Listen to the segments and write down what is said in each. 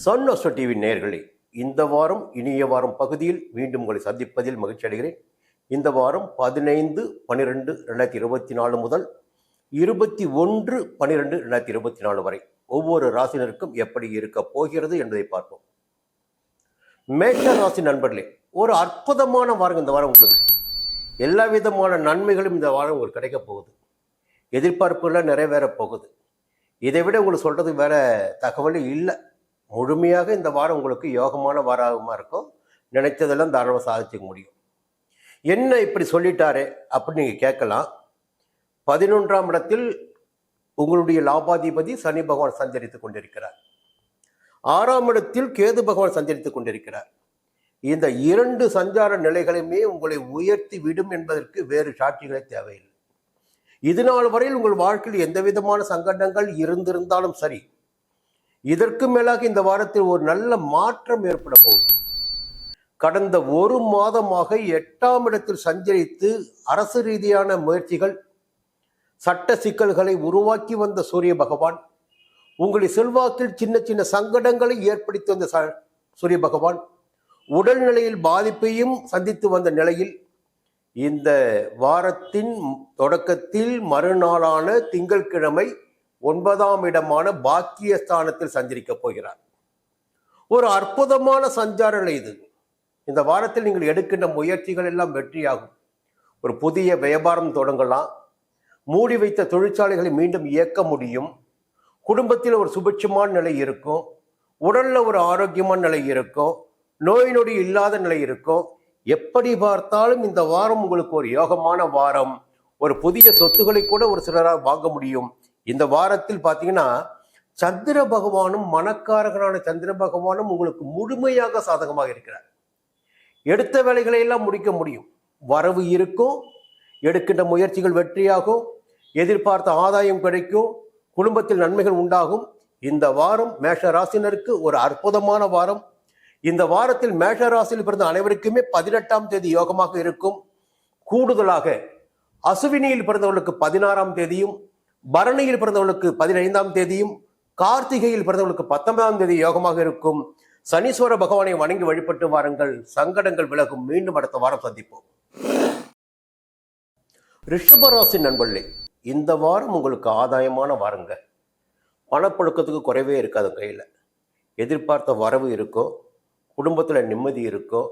Sun astro TV நேயர்களே, இந்த வாரம் இனிய வாரம் பகுதியில் மீண்டும் உங்களை சந்திப்பதில் மகிழ்ச்சி அடைகிறேன். இந்த வாரம் 15/12/2024 முதல் 21/12/2024 வரை ஒவ்வொரு ராசினருக்கும் எப்படி இருக்க போகிறது என்பதை பார்ப்போம். மேஷ ராசி நண்பர்களே, ஒரு அற்புதமான வாரம் இந்த வாரம். உங்களுக்கு எல்லா விதமான நன்மைகளும் இந்த வாரம் உங்களுக்கு கிடைக்க போகுது. எதிர்பார்ப்புலாம் நிறைவேற போகுது. இதை விட உங்களுக்கு சொல்றது வேற தகவல் இல்லை. முழுமையாக இந்த வாரம் உங்களுக்கு யோகமான வாரமாக இருக்கும். நினைச்சதெல்லாம் தாராளமாக சாதிச்சுக்க முடியும். என்ன இப்படி சொல்லிட்டாரே அப்படின்னு நீங்கள் கேட்கலாம். 11ஆம் இடத்தில் உங்களுடைய லாபாதிபதி சனி பகவான் சஞ்சரித்துக் கொண்டிருக்கிறார். 6ஆம் இடத்தில் கேது பகவான் சஞ்சரித்துக் கொண்டிருக்கிறார். இந்த இரண்டு சஞ்சார நிலைகளுமே உங்களை உயர்த்தி விடும் என்பதற்கு வேறு சாட்சிகளே தேவையில்லை. இதுநாள் வரையில் உங்கள் வாழ்க்கையில் எந்த விதமான சங்கடங்கள் இருந்திருந்தாலும் சரி, இதற்கு மேலாக இந்த வாரத்தில் ஒரு நல்ல மாற்றம் ஏற்பட போகுது. கடந்த ஒரு மாதமாக 8ஆம் இடத்தில் சஞ்சரித்து அரசு ரீதியான முயற்சிகள், சட்ட சிக்கல்களை உருவாக்கி வந்த சூரிய பகவான், உங்களுடைய செல்வாக்கில் சின்ன சின்ன சங்கடங்களை ஏற்படுத்தி வந்த சூரிய பகவான், உடல்நிலையில் பாதிப்பையும் சந்தித்து வந்த நிலையில் இந்த வாரத்தின் தொடக்கத்தில் மறுநாளான திங்கட்கிழமை 9ஆம் இடமான பாக்கியஸ்தானத்தில் சஞ்சரிக்க போகிறார். ஒரு அற்புதமான சஞ்சார நிலை இது. இந்த வாரத்தில் நீங்கள் எடுக்கின்ற முயற்சிகள் எல்லாம் வெற்றியாகும். ஒரு புதிய வியாபாரம் தொடங்கலாம். மூடி வைத்த தொழிற்சாலைகளை மீண்டும் இயக்க முடியும். குடும்பத்தில் ஒரு சுபிட்சமான நிலை இருக்கும். உடல்ல ஒரு ஆரோக்கியமான நிலை இருக்கும். நோய் நொடி இல்லாத நிலை இருக்கும். எப்படி பார்த்தாலும் இந்த வாரம் உங்களுக்கு ஒரு யோகமான வாரம். ஒரு புதிய சொத்துக்களை கூட ஒரு சிலராக வாங்க முடியும். இந்த வாரத்தில் பார்த்தீங்கன்னா சந்திர பகவானும், மனக்காரகனான சந்திர பகவானும் உங்களுக்கு முழுமையாக சாதகமாக இருக்கிறார். எடுத்த வேலைகளை எல்லாம் முடிக்க முடியும். வரவு இருக்கும். எடுக்கின்ற முயற்சிகள் வெற்றியாகும். எதிர்பார்த்த ஆதாயம் கிடைக்கும். குடும்பத்தில் நன்மைகள் உண்டாகும். இந்த வாரம் மேஷ ராசினருக்கு ஒரு அற்புதமான வாரம். இந்த வாரத்தில் மேஷ ராசியில் பிறந்த அனைவருக்குமே 18ஆம் தேதி யோகமாக இருக்கும். கூடுதலாக அசுவினியில் பிறந்தவர்களுக்கு 16ஆம் தேதியும், பரணியில் பிறந்தவர்களுக்கு 15ஆம் தேதியும், கார்த்திகையில் பிறந்தவர்களுக்கு 19ஆம் தேதி யோகமாக இருக்கும். சனீஸ்வர பகவானை வணங்கி வழிபட்டு வாருங்கள். சங்கடங்கள் விலகும். மீண்டும் அடுத்த வாரம் சந்திப்போம். ரிஷபராசி நண்பர்களே, இந்த வாரம் உங்களுக்கு ஆதாயமான வாரங்க. பணப்புழக்கத்துக்கு குறைவே இருக்காது. கையில் எதிர்பார்த்த வரவு இருக்கும். குடும்பத்தில் நிம்மதி இருக்கும்.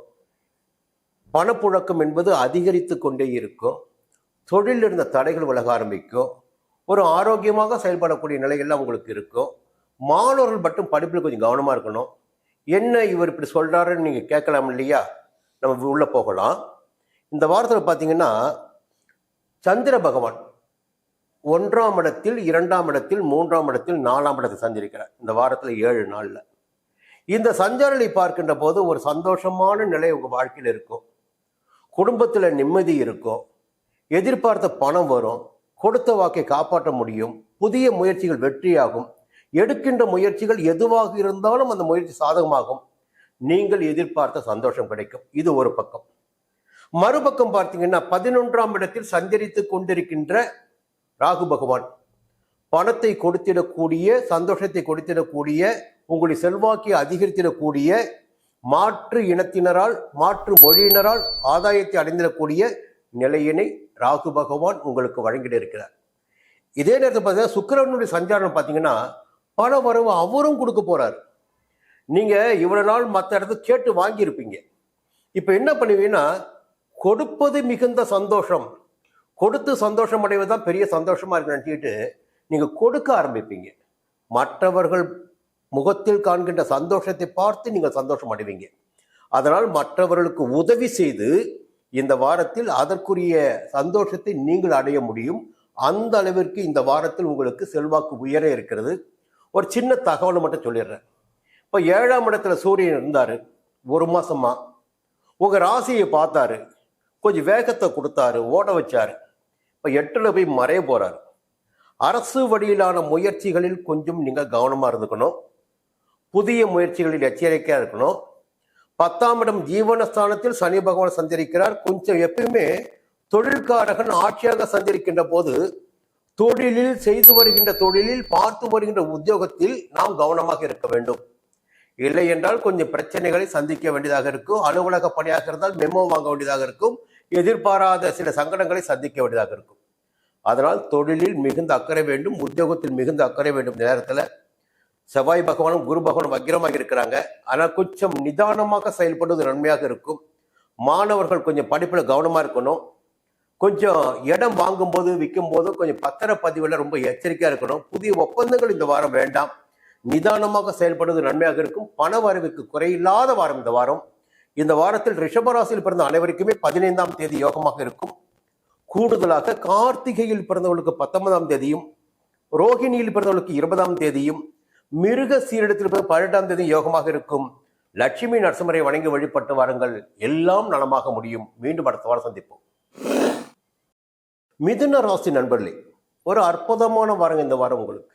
பணப்புழக்கம் என்பது அதிகரித்து கொண்டே இருக்கும். தொழிலில் இருந்த தடைகள் விலக ஆரம்பிக்கும். ஒரு ஆரோக்கியமாக செயல்படக்கூடிய நிலைகள்லாம் உங்களுக்கு இருக்கும். மாணவர்கள் மட்டும் படிப்பில் கொஞ்சம் கவனமாக இருக்கணும். என்ன இவர் இப்படி சொல்கிறாருன்னு நீங்கள் கேட்கலாம் இல்லையா? நம்ம உள்ளே போகலாம். இந்த வாரத்தில் பார்த்தீங்கன்னா சந்திர பகவான் 1ஆம் இடத்தில், 2ஆம் இடத்தில், 3ஆம் இடத்தில், 4ஆம் இடத்தில் சஞ்சரிக்கிறார். இந்த வாரத்தில் 7 நாளில் இந்த சஞ்சாரத்தை பார்க்கின்ற போது ஒரு சந்தோஷமான நிலை உங்கள் வாழ்க்கையில் இருக்கும். குடும்பத்தில் நிம்மதி இருக்கும். எதிர்பார்த்த பணம் வரும். கொடுத்த வாக்கை காப்பாற்ற முடியும். புதிய முயற்சிகள் வெற்றியாகும். எடுக்கின்ற முயற்சிகள் எதுவாக இருந்தாலும் அந்த முயற்சி சாதகமாகும். நீங்கள் எதிர்பார்த்த சந்தோஷம் கிடைக்கும். இது ஒரு பக்கம். மறுபக்கம் பார்த்தீங்கன்னா 11ஆம் இடத்தில் சஞ்சரித்து கொண்டிருக்கின்ற ராகு பகவான் பணத்தை கொடுத்திடக்கூடிய, சந்தோஷத்தை கொடுத்திடக்கூடிய, உங்களுடைய செல்வாக்கை அதிகரித்திடக்கூடிய, மாற்று இனத்தினரால், மாற்று மொழியினரால் ஆதாயத்தை அடைந்திடக்கூடிய நிலையினை ராகு பகவான் உங்களுக்கு வழங்கிட்டு இருக்கிறார். இதே நேரத்தில் பார்த்தீங்கன்னா சுக்கிரனுடைய சஞ்சாரம் பார்த்தீங்கன்னா பண வரவு அவரும் கொடுக்க போறாரு. நீங்க இவ்வளவு நாள் மற்ற இடத்துல கேட்டு வாங்கியிருப்பீங்க. இப்ப என்ன பண்ணுவீங்கன்னா, கொடுப்பது மிகுந்த சந்தோஷம், கொடுத்து சந்தோஷம் அடைவதுதான் பெரிய சந்தோஷமா இருக்கு நினைச்சிட்டு நீங்க கொடுக்க ஆரம்பிப்பீங்க. மற்றவர்கள் முகத்தில் காண்கின்ற சந்தோஷத்தை பார்த்து நீங்கள் சந்தோஷம் அடைவீங்க. அதனால் மற்றவர்களுக்கு உதவி செய்து இந்த வாரத்தில் அதற்குரிய சந்தோஷத்தை நீங்கள் அடைய முடியும். அந்த அளவிற்கு இந்த வாரத்தில் உங்களுக்கு செல்வாக்கு உயர இருக்கிறது. ஒரு சின்ன தகவலை மட்டும் சொல்லிடுறேன். இப்போ 7ஆம் இடத்துல சூரியன் இருந்தார். ஒரு மாசமா உங்க ராசியை பார்த்தாரு. கொஞ்சம் வேகத்தை கொடுத்தாரு, ஓட வச்சாரு. இப்போ 8ல் போய் மறைய போறாரு. அரசு வழியிலான முயற்சிகளில் கொஞ்சம் நீங்கள் கவனமாக இருந்துக்கணும். புதிய முயற்சிகளில் எச்சரிக்கையாக இருக்கணும். 10ஆம் இடம் ஜீவனஸ்தானத்தில் சனி பகவான் சஞ்சரிக்கிறார். கொஞ்சம் எப்பயுமே தொழில்காரகன் ஆட்சியாக சஞ்சரிக்கின்ற போது தொழிலில், செய்து வருகின்ற தொழிலில், பார்த்து வருகின்ற உத்தியோகத்தில் நாம் கவனமாக இருக்க வேண்டும். இல்லை என்றால் கொஞ்சம் பிரச்சனைகளை சந்திக்க வேண்டியதாக இருக்கும். அலுவலக பணியாக இருந்தால் மெமோ வாங்க வேண்டியதாக இருக்கும். எதிர்பாராத சில சங்கடங்களை சந்திக்க வேண்டியதாக இருக்கும். அதனால் தொழிலில் மிகுந்த அக்கறை வேண்டும், உத்தியோகத்தில் மிகுந்த அக்கறை வேண்டும். நேரத்தில் செவ்வாய் பகவானும் குரு பகவானும் வக்கிரமாக இருக்கிறாங்க. ஆனால் கொஞ்சம் நிதானமாக செயல்படுவது நன்மையாக இருக்கும். மாணவர்கள் கொஞ்சம் படிப்பில் கவனமாக இருக்கணும். கொஞ்சம் இடம் வாங்கும்போது விற்கும் போது கொஞ்சம் பத்திரப்பதிவில் ரொம்ப எச்சரிக்கையாக இருக்கணும். புதிய ஒப்பந்தங்கள் இந்த வாரம் வேண்டாம். நிதானமாக செயல்படுவது நன்மையாக இருக்கும். பண வரவுக்கு குறையில்லாத வாரம் இந்த வாரம். இந்த வாரத்தில் ரிஷபராசியில் பிறந்த அனைவருக்குமே 15ஆம் தேதி யோகமாக இருக்கும். கூடுதலாக கார்த்திகையில் பிறந்தவர்களுக்கு 19ஆம் தேதியும், ரோகிணியில் பிறந்தவர்களுக்கு 20ஆம் தேதியும், மிருக சீரிடத்தில் பிறந்த 18ஆம் தேதி யோகமாக இருக்கும். லட்சுமி நரசிம்மரை வணங்கி வழிபட்டு வாருங்கள். எல்லாம் நலமாக முடியும். மீண்டும் அடுத்த வாரம் சந்திப்போம். மிதுன ராசி நண்பர்களே, ஒரு அற்புதமான வாரம் இந்த வாரம் உங்களுக்கு.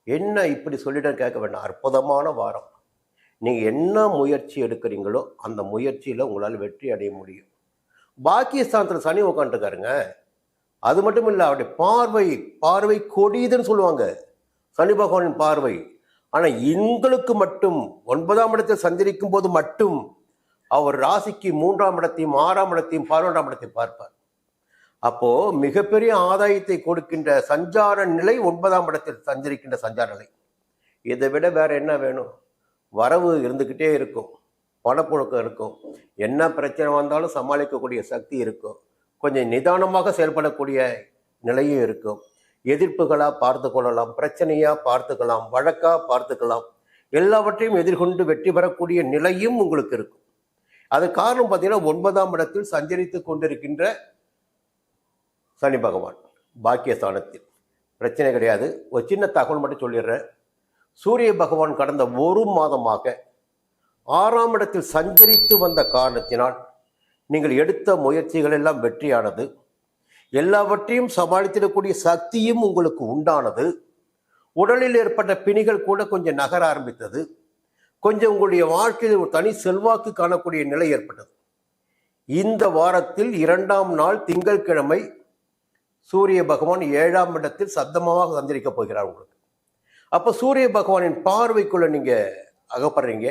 என்ன இப்படி சொல்லிட்டு கேட்க வேண்டாம். அற்புதமான வாரம். நீங்கள் என்ன முயற்சி எடுக்கிறீங்களோ அந்த முயற்சியில் உங்களால் வெற்றி அடைய முடியும். பாக்கியஸ்தானத்தில் சனி உட்காந்துருக்காருங்க. அது மட்டும் இல்லை, அவருடைய பார்வை கொடியுதுன்னு சொல்லுவாங்க, சனி பகவானின் பார்வை. ஆனால் எங்களுக்கு மட்டும் 9ஆம் இடத்தில் சஞ்சரிக்கும் போது மட்டும் அவர் ராசிக்கு 3ஆம் இடத்தையும் 6ஆம் இடத்தையும் 11ஆம் இடத்தையும் பார்ப்பார். அப்போ மிகப்பெரிய ஆதாயத்தை கொடுக்கின்ற சஞ்சார நிலை 9ஆம் இடத்தில் சஞ்சரிக்கின்ற சஞ்சார நிலை. இதை விட வேற என்ன வேணும்? வரவு இருந்துக்கிட்டே இருக்கும், பணப்புழக்கம் இருக்கும், என்ன பிரச்சனை வந்தாலும் சமாளிக்கக்கூடிய சக்தி இருக்கும், கொஞ்சம் நிதானமாக செயல்படக்கூடிய நிலையும் இருக்கும். எதிர்ப்புகளா பார்த்து கொள்ளலாம், பிரச்சனையா பார்த்துக்கலாம், வழக்கா பார்த்துக்கலாம், எல்லாவற்றையும் எதிர்கொண்டு வெற்றி பெறக்கூடிய நிலையும் உங்களுக்கு இருக்கும். அது காரணம் பார்த்தீங்கன்னா 9ஆம் இடத்தில் சஞ்சரித்து கொண்டிருக்கின்ற சனி பகவான் பாக்கியஸ்தானத்தில். பிரச்சனை கிடையாது. ஒரு சின்ன தகவல் மட்டும் சொல்லிடுறேன். சூரிய பகவான் கடந்த ஒரு மாதமாக 6ஆம் இடத்தில் சஞ்சரித்து வந்த காரணத்தினால் நீங்கள் எடுத்த முயற்சிகள் எல்லாம் வெற்றியானது. எல்லாவற்றையும் சமாளித்திடக்கூடிய சக்தியும் உங்களுக்கு உண்டானது. உடலில் ஏற்பட்ட பிணிகள் கூட கொஞ்சம் நகர ஆரம்பித்தது. கொஞ்சம் உங்களுடைய வாழ்க்கையில் ஒரு தனி செல்வாக்கு காணக்கூடிய நிலை ஏற்பட்டது. இந்த வாரத்தில் 2ஆம் நாள் திங்கட்கிழமை சூரிய பகவான் 7ஆம் இடத்தில் சத்தமாக சஞ்சரிக்க போகிறார் உங்களுக்கு. அப்போ சூரிய பகவானின் பார்வைக்குள்ள நீங்க அகப்படுறீங்க.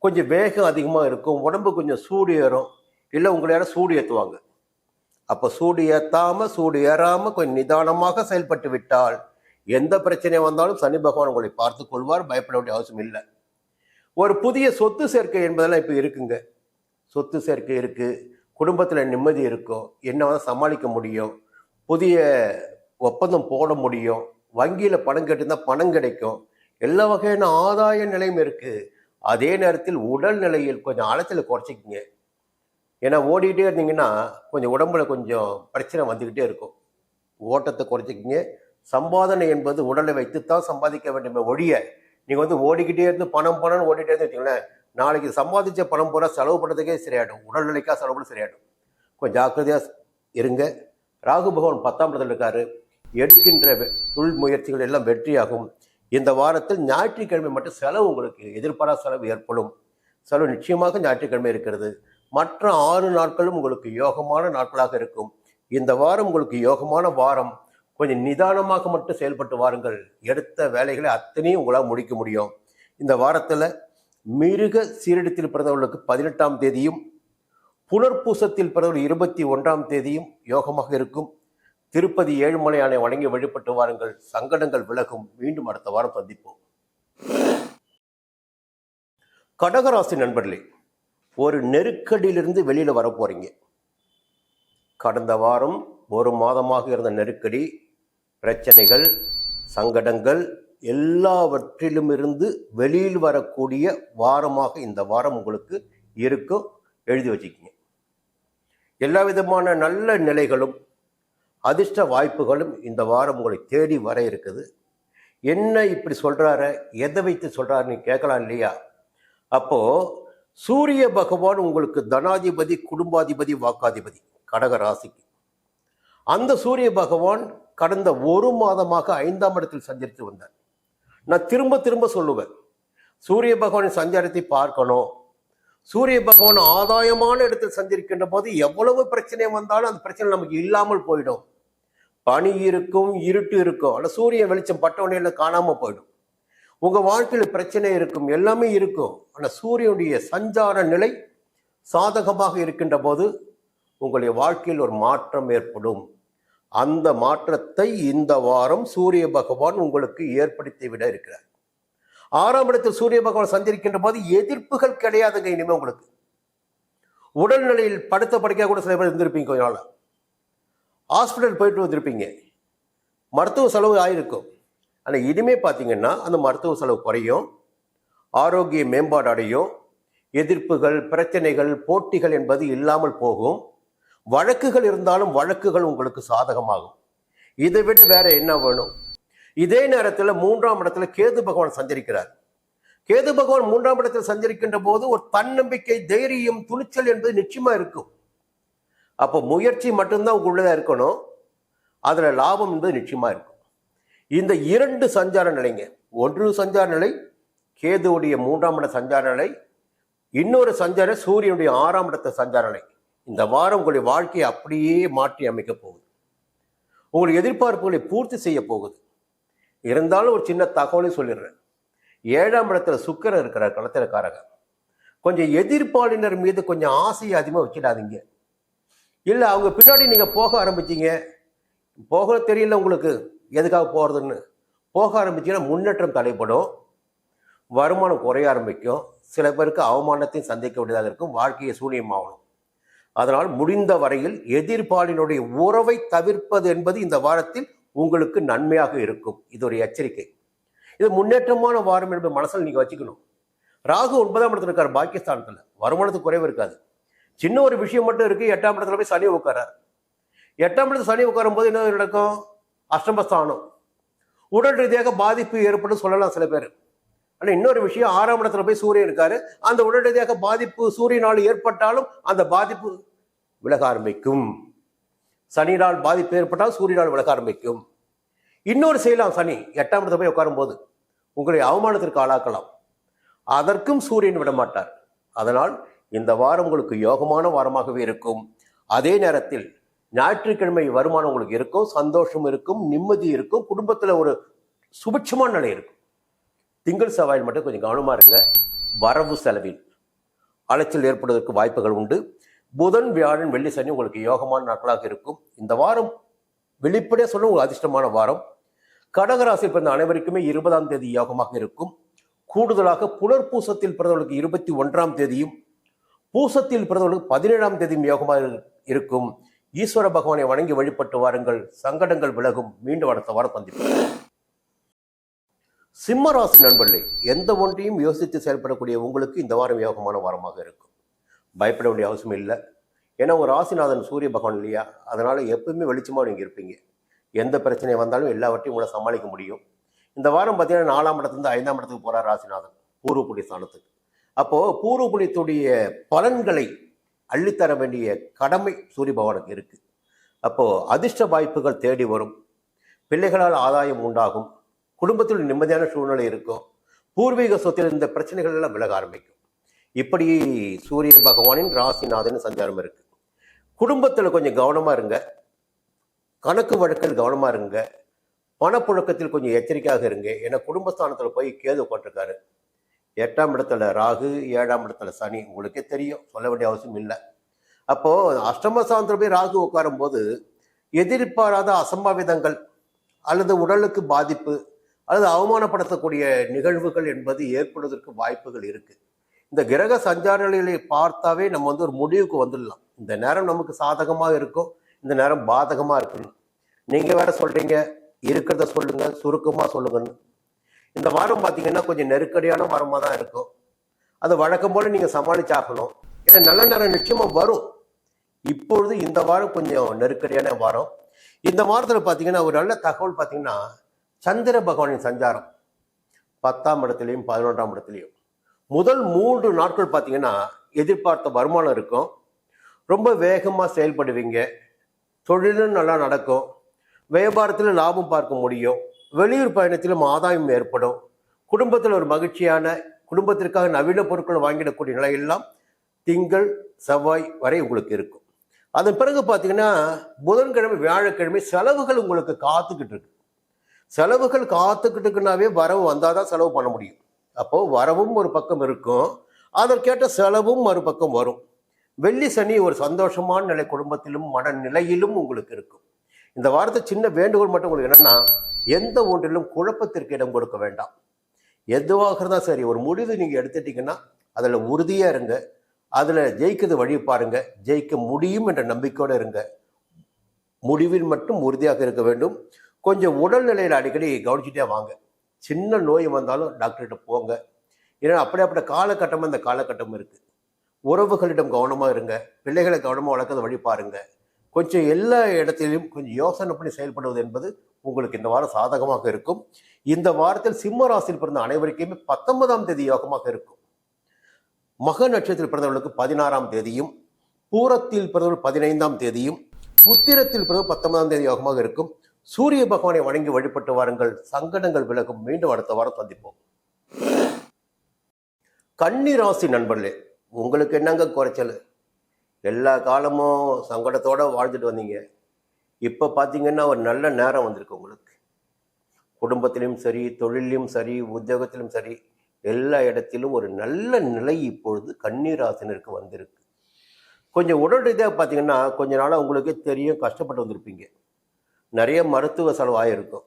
கொஞ்சம் வேகம் அதிகமாக இருக்கும், உடம்பு கொஞ்சம் சூடு ஏறும், இல்லை உங்களை யாரும் சூடு ஏற்றுவாங்க. அப்போ சூடு ஏற்றாம சூடு ஏறாமல் கொஞ்சம் நிதானமாக செயல்பட்டு விட்டால் எந்த பிரச்சனை வந்தாலும் சனி பகவான் உங்களை பார்த்து கொள்வார். பயப்பட வேண்டிய அவசியம் இல்லை. ஒரு புதிய சொத்து சேர்க்கை என்பதெல்லாம் இப்போ இருக்குங்க. சொத்து சேர்க்கை இருக்கு, குடும்பத்தில் நிம்மதி இருக்கும், என்ன சமாளிக்க முடியும், புதிய ஒப்பந்தம் போட முடியும், வங்கியில் பணம் கேட்டிருந்தால் பணம் கிடைக்கும், எல்லா வகையான ஆதாய நிலையும் இருக்குது. அதே நேரத்தில் உடல் நிலையில் கொஞ்சம் அலைச்சலை குறைச்சிக்கிங்க. ஏன்னா ஓடிக்கிட்டே இருந்தீங்கன்னா கொஞ்சம் உடம்புல கொஞ்சம் பிரச்சனை வந்துக்கிட்டே இருக்கும். ஓட்டத்தை குறைச்சிக்கிங்க. சம்பாதனை என்பது உடலை வைத்துத்தான் சம்பாதிக்க வேண்டுமே ஒழிய நீங்கள் ஓடிக்கிட்டே இருந்து பணம்னு ஓடிட்டே இருந்து வச்சுங்களேன், நாளைக்கு சம்பாதிச்ச பணம் பூரா செலவு பண்ணுறதுக்கே சரியாயிடும். உடல்நிலைக்காக செலவு பண்ண சரியாயிடும். கொஞ்சம் ஜாக்கிரதையாக இருங்க. ராகு பகவான் 10ஆம் இடத்தில் இருக்காரு. எடுக்கின்ற தொழில் முயற்சிகள் எல்லாம் வெற்றியாகும். இந்த வாரத்தில் ஞாயிற்றுக்கிழமை மட்டும் செலவு உங்களுக்கு எதிர்பாராத செலவு ஏற்படும். செலவு நிச்சயமாக ஞாயிற்றுக்கிழமை இருக்கிறது. மற்ற 6 நாட்களும் உங்களுக்கு யோகமான நாட்களாக இருக்கும். இந்த வாரம் உங்களுக்கு யோகமான வாரம். கொஞ்சம் நிதானமாக மட்டும் செயல்பட்டு வாருங்கள். எடுத்த வேலைகளை அத்தனையும் உங்களால் முடிக்க முடியும். இந்த வாரத்தில் மிருக சீரிடத்தில் பிறந்தவர்களுக்கு 18ஆம் தேதியும், புனர்பூசத்தில் பிறந்தவர்கள் 21ஆம் தேதியும் யோகமாக இருக்கும். திருப்பதி ஏழுமலையானை வணங்கி வழிபட்டு வாருங்கள். சங்கடங்கள் விலகும். மீண்டும் அடுத்த வாரம் சந்திப்போம். கடகராசி நண்பர்களே, ஒரு நெருக்கடியிலிருந்து வெளியில வர போறீங்க. கடந்த வாரம் ஒரு மாதமாக இருந்த நெருக்கடி, பிரச்சனைகள், சங்கடங்கள் எல்லாவற்றிலும் இருந்து வெளியில் வரக்கூடிய வாரமாக இந்த வாரம் உங்களுக்கு இருக்கும். எழுதி வச்சுக்கிங்க. எல்லா விதமான நல்ல நிலைகளும் அதிர்ஷ்ட வாய்ப்புகளும் இந்த வாரம் உங்களை தேடி வர இருக்குது. என்ன இப்படி சொல்றாரு, எதை வைத்து சொல்றாருன்னு கேட்கலாம் இல்லையா? அப்போ சூரிய பகவான் உங்களுக்கு தனாதிபதி, குடும்பாதிபதி, வாக்காதிபதி கடக ராசிக்கு. அந்த சூரிய பகவான் கடந்த ஒரு மாதமாக 5ஆம் இடத்தில் சஞ்சரித்து வந்தார். நான் திரும்ப திரும்ப சொல்லுவேன், சூரிய பகவானின் சஞ்சாரத்தை பார்க்கணும். சூரிய பகவான் ஆதாயமான இடத்தில் சஞ்சரிக்கின்ற போது எவ்வளவு பிரச்சனை வந்தாலும் அந்த பிரச்சனை நமக்கு இல்லாமல் போயிடும். பனி இருக்கும், இருட்டு இருக்கும், ஆனால் சூரிய வெளிச்சம் பட்டவனையில் காணாமல் போயிடும். உங்கள் வாழ்க்கையில் பிரச்சனை இருக்கும், எல்லாமே இருக்கும். ஆனால் சூரியனுடைய சஞ்சார நிலை சாதகமாக இருக்கின்ற போது உங்களுடைய வாழ்க்கையில் ஒரு மாற்றம் ஏற்படும். அந்த மாற்றத்தை இந்த வாரம் சூரிய பகவான் உங்களுக்கு ஏற்படுத்தி விட இருக்கிறார். 6ஆம் இடத்தில் சூரிய பகவான் சஞ்சரிக்கின்ற போது எதிர்ப்புகள் கிடையாதுங்க. இனிமே உங்களுக்கு உடல்நிலையில் படுத்த படுக்கையாக கூட சில பேர் இருந்திருப்பீங்க, கொஞ்ச நாள் ஹாஸ்பிட்டல் போயிட்டு வந்திருப்பீங்க, மருத்துவ செலவு ஆயிருக்கும். ஆனால் இனிமே பார்த்தீங்கன்னா அந்த மருத்துவ செலவு குறையும், ஆரோக்கிய மேம்பாடு அடையும், எதிர்ப்புகள், பிரச்சனைகள், போட்டிகள் என்பது இல்லாமல் போகும். வழக்குகள் இருந்தாலும் வழக்குகள் உங்களுக்கு சாதகமாகும். இதை விட வேற என்ன வேணும்? இதே நேரத்தில் 3ஆம் இடத்துல கேது பகவான் சஞ்சரிக்கிறார். கேது பகவான் 3ஆம் இடத்தில் சஞ்சரிக்கின்ற போது ஒரு தன்னம்பிக்கை, தைரியம், துணிச்சல் என்பது நிச்சயமா இருக்கும். அப்போ முயற்சி மட்டும்தான் உங்களுள்ளதான் இருக்கணும், அதுல லாபம் என்பது நிச்சயமா இருக்கும். இந்த 2 சஞ்சார நிலைங்க, ஒன்று சஞ்சார நிலை கேதுவுடைய 3ஆம் இட சஞ்சார நிலை, இன்னொரு சஞ்சார சூரியனுடைய 6ஆம் இடத்த சஞ்சார நிலை. இந்த வாரம் உங்களுடைய வாழ்க்கையை அப்படியே மாற்றி அமைக்க போகுது. உங்களுடைய எதிர்பார்ப்புகளை பூர்த்தி செய்ய போகுது. இருந்தாலும் ஒரு சின்ன தகவலை சொல்லிடுறேன். 7ஆம் இடத்துல சுக்கிரன் இருக்கிறார், களத்திரக்காரகர். கொஞ்சம் எதிர்ப்பாளினர் மீது கொஞ்சம் ஆசையை அதிகமாக வச்சிடாதீங்க. இல்லை அவங்க பின்னாடி நீங்கள் போக ஆரம்பிச்சிங்க, போக தெரியல உங்களுக்கு எதுக்காக போகிறதுன்னு, போக ஆரம்பிச்சிங்கன்னா முன்னேற்றம் தடைப்படும், வருமானம் குறைய ஆரம்பிக்கும், சில பேருக்கு அவமானத்தையும் சந்திக்க வேண்டியதாக இருக்கும், வாழ்க்கையை சூனியமாகணும். அதனால் முடிந்த வரையில் எதிர்ப்பாளினுடைய உறவை தவிர்ப்பது என்பது இந்த வாரத்தில் உங்களுக்கு நன்மையாக இருக்கும். இது ஒரு எச்சரிக்கை. இது முன்னேற்றமான வாரம் என்பது மனசில் நீங்கள் வச்சுக்கணும். ராகு 9ஆம் இடத்துல இருக்கார், பாகிஸ்தானத்தில். வருமானத்துக்கு குறைவு இருக்காது. சின்ன ஒரு விஷயம் மட்டும் இருக்கு, 8ஆம் இடத்துல போய் சனி உட்காரார். 8ஆம் இடத்துல சனி உட்காரும் போது என்ன நடக்கும்? அஷ்டமஸ்தானம், உடல் ரீதியாக பாதிப்பு ஏற்படும் சொல்லலாம் சில பேர். ஆனால் இன்னொரு விஷயம், 6ஆம் இடத்துல போய் சூரியன் இருக்காரு. அந்த உடல் ரீதியாக பாதிப்பு சூரியனால் ஏற்பட்டாலும் அந்த பாதிப்பு விலக ஆரம்பிக்கும். சனியினால் பாதிப்பு ஏற்பட்டால் சூரியனால் விலக ஆரம்பிக்கும். இன்னொரு செய்யலாம், சனி 8ஆம் இடத்துல போய் உட்காரும் போது உங்களை அவமானத்திற்கு ஆளாக்கலாம். அதற்கும் சூரியன் விட மாட்டார். அதனால் இந்த வாரம் உங்களுக்கு யோகமான வாரமாகவே இருக்கும். அதே நேரத்தில் ஞாயிற்றுக்கிழமை வருமானம் உங்களுக்கு இருக்கும், சந்தோஷம் இருக்கும், நிம்மதி இருக்கும், குடும்பத்தில் ஒரு சுபிட்சமான நிலை இருக்கும். திங்கள் செவ்வாயில் மட்டும் கொஞ்சம் கவனமாக இருங்க. வரவு செலவில் அலைச்சல் ஏற்படுவதற்கு வாய்ப்புகள் உண்டு. புதன், வியாழன், வெள்ளி, சனி உங்களுக்கு யோகமான நாட்களாக இருக்கும். இந்த வாரம் வெளிப்படையாக சொல்ல ஒரு அதிர்ஷ்டமான வாரம். கடகராசியில் பிறந்த அனைவருக்குமே 20ஆம் தேதி யோகமாக இருக்கும். கூடுதலாக புனர்பூசத்தில் பிறந்தவர்களுக்கு 21ஆம் தேதியும், பூசத்தில் பிறந்தவர்களுக்கு 17ஆம் தேதியும் யோகமாக இருக்கும். ஈஸ்வர பகவானை வணங்கி வழிபட்டு வாருங்கள், சங்கடங்கள் விலகும். மீண்டும் அடுத்த வாரம் சந்திப்போம். சிம்ம ராசி நண்பர்களே, எந்த ஒன்றையும் யோசித்து செயல்படக்கூடிய உங்களுக்கு இந்த வாரம் யோகமான வாரமாக இருக்கும். பயப்பட வேண்டிய அவசியம் இல்லை. ஏன்னா ஒரு ராசிநாதன் சூரிய பகவான் இல்லையா, அதனால எப்பவுமே வெளிச்சமாக நீங்கள் இருப்பீங்க. எந்த பிரச்சனை வந்தாலும் எல்லாவற்றையும் உங்களை சமாளிக்க முடியும். இந்த வாரம் பார்த்தீங்கன்னா 4ஆம் இடத்துலேருந்து 5ஆம் இடத்துக்கு போகிறார் ராசிநாதன், பூர்வ புண்ணிய ஸ்தானத்துக்கு. அப்போது பூர்வ புண்ணியத்துடைய பலன்களை அள்ளித்தர வேண்டிய கடமை சூரிய பகவானுக்கு இருக்கு. அப்போது அதிர்ஷ்ட வாய்ப்புகள் தேடி வரும், பிள்ளைகளால் ஆதாயம் உண்டாகும், குடும்பத்தில் நிம்மதியான சூழ்நிலை இருக்கும், பூர்வீக சொத்தில் இந்த பிரச்சனைகள் எல்லாம் விலக ஆரம்பிக்கும். இப்படி சூரிய பகவானின் ராசிநாதன் சஞ்சாரம் இருக்கு. குடும்பத்தில் கொஞ்சம் கவனமாக இருங்க, கணக்கு வழக்கில் கவனமாக இருங்க, பணப்புழக்கத்தில் கொஞ்சம் எச்சரிக்கையாக இருங்க. ஏன்னா குடும்பஸ்தானத்தில் போய் கேது உட்காந்துருக்காரு. 8ஆம் இடத்துல ராகு, 7ஆம் இடத்துல சனி, உங்களுக்கே தெரியும், சொல்ல வேண்டிய அவசியம் இல்லை. அப்போது அஷ்டமஸ்தானத்தில் போய் ராகு உட்காரும் போது எதிர்பாராத அசம்பாவிதங்கள் அல்லது உடலுக்கு பாதிப்பு அல்லது அவமானப்படுத்தக்கூடிய நிகழ்வுகள் என்பது ஏற்படுவதற்கு வாய்ப்புகள் இருக்கு. இந்த கிரக சஞ்சார நிலையை பார்த்தாவே நம்ம ஒரு முடிவுக்கு வந்துடலாம். இந்த நேரம் நமக்கு சாதகமாக இருக்கும், இந்த நேரம் பாதகமாக இருக்கணும். நீங்கள் வேற சொல்றீங்க, இருக்கிறத சொல்லுங்க, சுருக்கமாக சொல்லுங்கன்னு. இந்த வாரம் பார்த்தீங்கன்னா கொஞ்சம் நெருக்கடியான வாரமாக தான் இருக்கும். அது வழக்கம் போல நீங்கள் சமாளிச்சாகணும். ஏன்னா நல்ல நேரம் நிச்சயமாக வரும். இப்பொழுது இந்த வாரம் கொஞ்சம் நெருக்கடியான வாரம். இந்த வாரத்தில் பார்த்தீங்கன்னா ஒரு நல்ல தகவல் பார்த்தீங்கன்னா, சந்திர பகவானின் சஞ்சாரம் 10ஆம் இடத்துலையும் 11ஆம் இடத்துலையும் முதல் 3 நாட்கள் பார்த்தீங்கன்னா எதிர்பார்த்த வருமானம் இருக்கும், ரொம்ப வேகமாக செயல்படுவீங்க, தொழிலும் நல்லா நடக்கும், வியாபாரத்தில் லாபம் பார்க்க முடியும், வெளியூர் பயணத்திலும் ஆதாயம் ஏற்படும், குடும்பத்தில் ஒரு மகிழ்ச்சியான, குடும்பத்திற்காக நவீன பொருட்கள் வாங்கிடக்கூடிய நிலையெல்லாம் திங்கள் செவ்வாய் வரை உங்களுக்கு இருக்கும். அதன் பிறகு பார்த்தீங்கன்னா புதன்கிழமை வியாழக்கிழமை செலவுகள் உங்களுக்கு காத்துக்கிட்டு இருக்கு. செலவுகள் காத்துக்கிட்டுக்குனாவே வரவு வந்தாதான் செலவு பண்ண முடியும். அப்போ வரவும் ஒரு பக்கம் இருக்கும், அதற்கேற்ற செலவும் மறுபக்கம் வரும். வெள்ளி சனி ஒரு சந்தோஷமான நிலை குடும்பத்திலும் மனநிலையிலும் உங்களுக்கு இருக்கும். இந்த வாரத்தை சின்ன வேண்டுகோள் மட்டும் உங்களுக்கு என்னன்னா, எந்த ஒன்றிலும் குழப்பத்திற்கு இடம் கொடுக்க வேண்டாம். எதுவாக இருந்தால் சரி, ஒரு முடிவு நீங்கள் எடுத்துட்டீங்கன்னா அதில் உறுதியாக இருங்க. அதில் ஜெயிக்கிறது வழி பாருங்க. ஜெயிக்க முடியும் என்ற நம்பிக்கையோடு இருங்க. முடிவில் மட்டும் உறுதியாக இருக்க வேண்டும். கொஞ்சம் உடல்நிலையில் அடிக்கடி கவனிச்சுட்டே வாங்க. சின்ன நோய் வந்தாலும் டாக்டர்கிட்ட போங்க. ஏன்னா அப்படிப்பட்ட காலகட்டமாக இந்த காலகட்டம் இருக்குது. உறவுகளிடம் கவனமாக இருங்க. பிள்ளைகளை கவனமாக வளர்க்கறது வழி பாருங்க. கொஞ்சம் எல்லா இடத்திலும் கொஞ்சம் யோசனை பண்ணி செயல்படுவது என்பது உங்களுக்கு இந்த வாரம் சாதகமாக இருக்கும். இந்த வாரத்தில் சிம்ம ராசியில் பிறந்த அனைவருக்குமே 19ஆம் தேதி யோகமாக இருக்கும். மக நட்சத்திரத்தில் பிறந்தவர்களுக்கு 16ஆம் தேதியும், பூரத்தில் பிறந்தவர்கள் 15ஆம் தேதியும், உத்திரத்தில் பிறந்த 19ஆம் தேதி யோகமாக இருக்கும். சூரிய பகவானை வணங்கி வழிபட்டு வாருங்கள். சங்கடங்கள் விலகும். மீண்டும் அடுத்த வாரம் சந்திப்போம். கன்னி ராசி நண்பர்களே, உங்களுக்கு என்னங்க குறைச்சல்? எல்லா காலமும் சங்கடத்தோட வாழ்ந்துட்டு வந்தீங்க. இப்போ பார்த்தீங்கன்னா ஒரு நல்ல நேரம் வந்திருக்கு உங்களுக்கு. குடும்பத்திலும் சரி, தொழிலையும் சரி, உத்தியோகத்திலும் சரி, எல்லா இடத்திலும் ஒரு நல்ல நிலை இப்பொழுது கன்னி ராசினருக்கு வந்திருக்கு. கொஞ்சம் உடல் ரீதியாக பார்த்தீங்கன்னா கொஞ்ச நாளாக உங்களுக்கே தெரியும், கஷ்டப்பட்டு வந்திருப்பீங்க. நிறைய மருத்துவ செலவு ஆகிருக்கும்.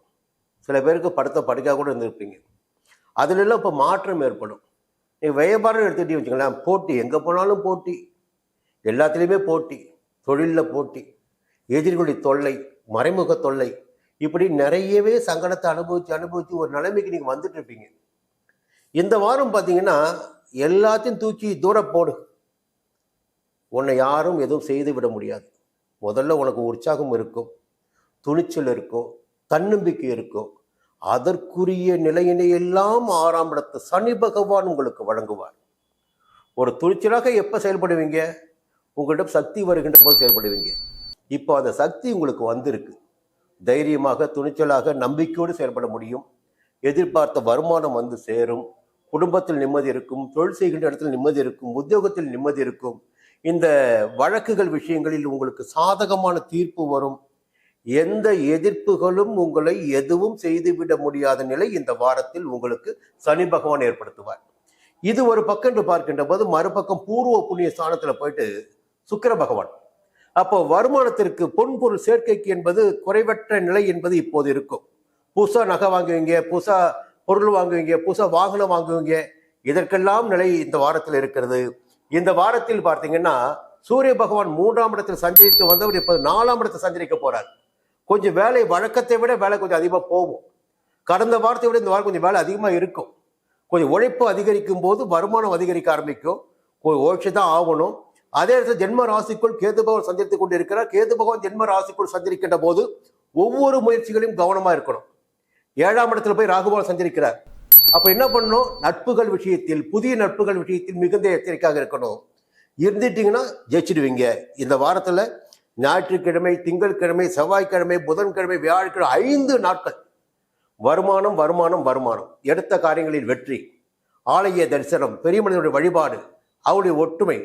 சில பேருக்கு படுக்க கூட இருந்திருப்பீங்க. அதிலெல்லாம் இப்போ மாற்றம் ஏற்படும். நீங்கள் வியாபாரம் எடுத்துகிட்டே வச்சுக்கலாம், போட்டி, எங்கே போனாலும் போட்டி, எல்லாத்துலேயுமே போட்டி, தொழிலில் போட்டி, எதிரிகளுடைய தொல்லை, மறைமுக தொல்லை, இப்படி நிறையவே சங்கடத்தை அனுபவித்து ஒரு நிலைமைக்கு நீங்கள் வந்துட்டு இருப்பீங்க. இந்த வாரம் பார்த்தீங்கன்னா எல்லாத்தையும் தூக்கி தூர போடு. உன்னை யாரும் எதுவும் செய்து விட முடியாது. முதல்ல உனக்கு உற்சாகம் இருக்கும், துணிச்சல் இருக்கும், தன்னம்பிக்கை இருக்கும். அதற்குரிய நிலையினை எல்லாம் 6ஆம் இடத்து சனி பகவான் உங்களுக்கு வழங்குவார். ஒரு துணிச்சலாக எப்போ செயல்படுவீங்க? உங்களிடம் சக்தி வருகின்ற போது செயல்படுவீங்க. இப்போ அந்த சக்தி உங்களுக்கு வந்திருக்கு. தைரியமாக, துணிச்சலாக, நம்பிக்கையோடு செயல்பட முடியும். எதிர்பார்த்த வருமானம் வந்து சேரும். குடும்பத்தில் நிம்மதி இருக்கும். தொழில் செய்கின்ற இடத்தில் நிம்மதி இருக்கும். உத்தியோகத்தில் நிம்மதி இருக்கும். இந்த வழக்குகள் விஷயங்களில் உங்களுக்கு சாதகமான தீர்ப்பு வரும். எந்த எதிர்ப்புகளும் உங்களை எதுவும் செய்துவிட முடியாத நிலை இந்த வாரத்தில் உங்களுக்கு சனி பகவான் ஏற்படுத்துவார். இது ஒரு பக்கம் என்று பார்க்கின்ற போது, மறுபக்கம் பூர்வ புண்ணிய ஸ்தானத்தில் போயிட்டு சுக்கிர பகவான். அப்போ வருமானத்திற்கு பொன்பொருள் சேர்க்கைக்கு என்பது குறைவற்ற நிலை என்பது இப்போது இருக்கும். புதுசா நகை வாங்குவீங்க, புதுசா பொருள் வாங்குவீங்க, புதுசா வாகனம் வாங்குவீங்க. இதற்கெல்லாம் நிலை இந்த வாரத்தில் இருக்கிறது. இந்த வாரத்தில் பார்த்தீங்கன்னா சூரிய பகவான் 3ஆம் இடத்தில் சஞ்சரித்து வந்தவர் இப்போது 4ஆம் இடத்தில் சஞ்சரிக்க போறார். கொஞ்சம் வேலை வழக்கத்தை விட வேலை கொஞ்சம் அதிகமாக போகும். கடந்த வாரத்தை விட இந்த வாரம் கொஞ்சம் வேலை அதிகமாக இருக்கும். கொஞ்சம் உழைப்பு அதிகரிக்கும் போது வருமானம் அதிகரிக்க ஆரம்பிக்கும். கொஞ்சம் உழைச்சி தான் ஆகணும். அதே இடத்துல ஜென்ம ராசிக்குள் கேது பகவான் சஞ்சரித்துக் கொண்டு இருக்கிறார். கேது பகவான் ஜென்ம ராசிக்குள் சஞ்சரிக்கின்ற போது ஒவ்வொரு முயற்சிகளையும் கவனமா இருக்கணும். 7ஆம் இடத்துல போய் ராகுபகவான் சஞ்சரிக்கிறார். அப்ப என்ன பண்ணணும்? நட்புகள் விஷயத்தில், புதிய நட்புகள் விஷயத்தில் மிகுந்த எச்சரிக்கையாக இருக்கணும். இருந்துட்டீங்கன்னா ஜெயிச்சிடுவீங்க. இந்த வாரத்துல ஞாயிற்றுக்கிழமை, திங்கட்கிழமை, செவ்வாய்க்கிழமை, புதன்கிழமை, வியாழக்கிழமை 5 நாட்கள் வருமானம் வருமானம் வருமானம். எடுத்த காரியங்களில் வெற்றி, ஆலய தரிசனம், பெரிய மனிதனுடைய வழிபாடு, அவருடைய ஒற்றுமை,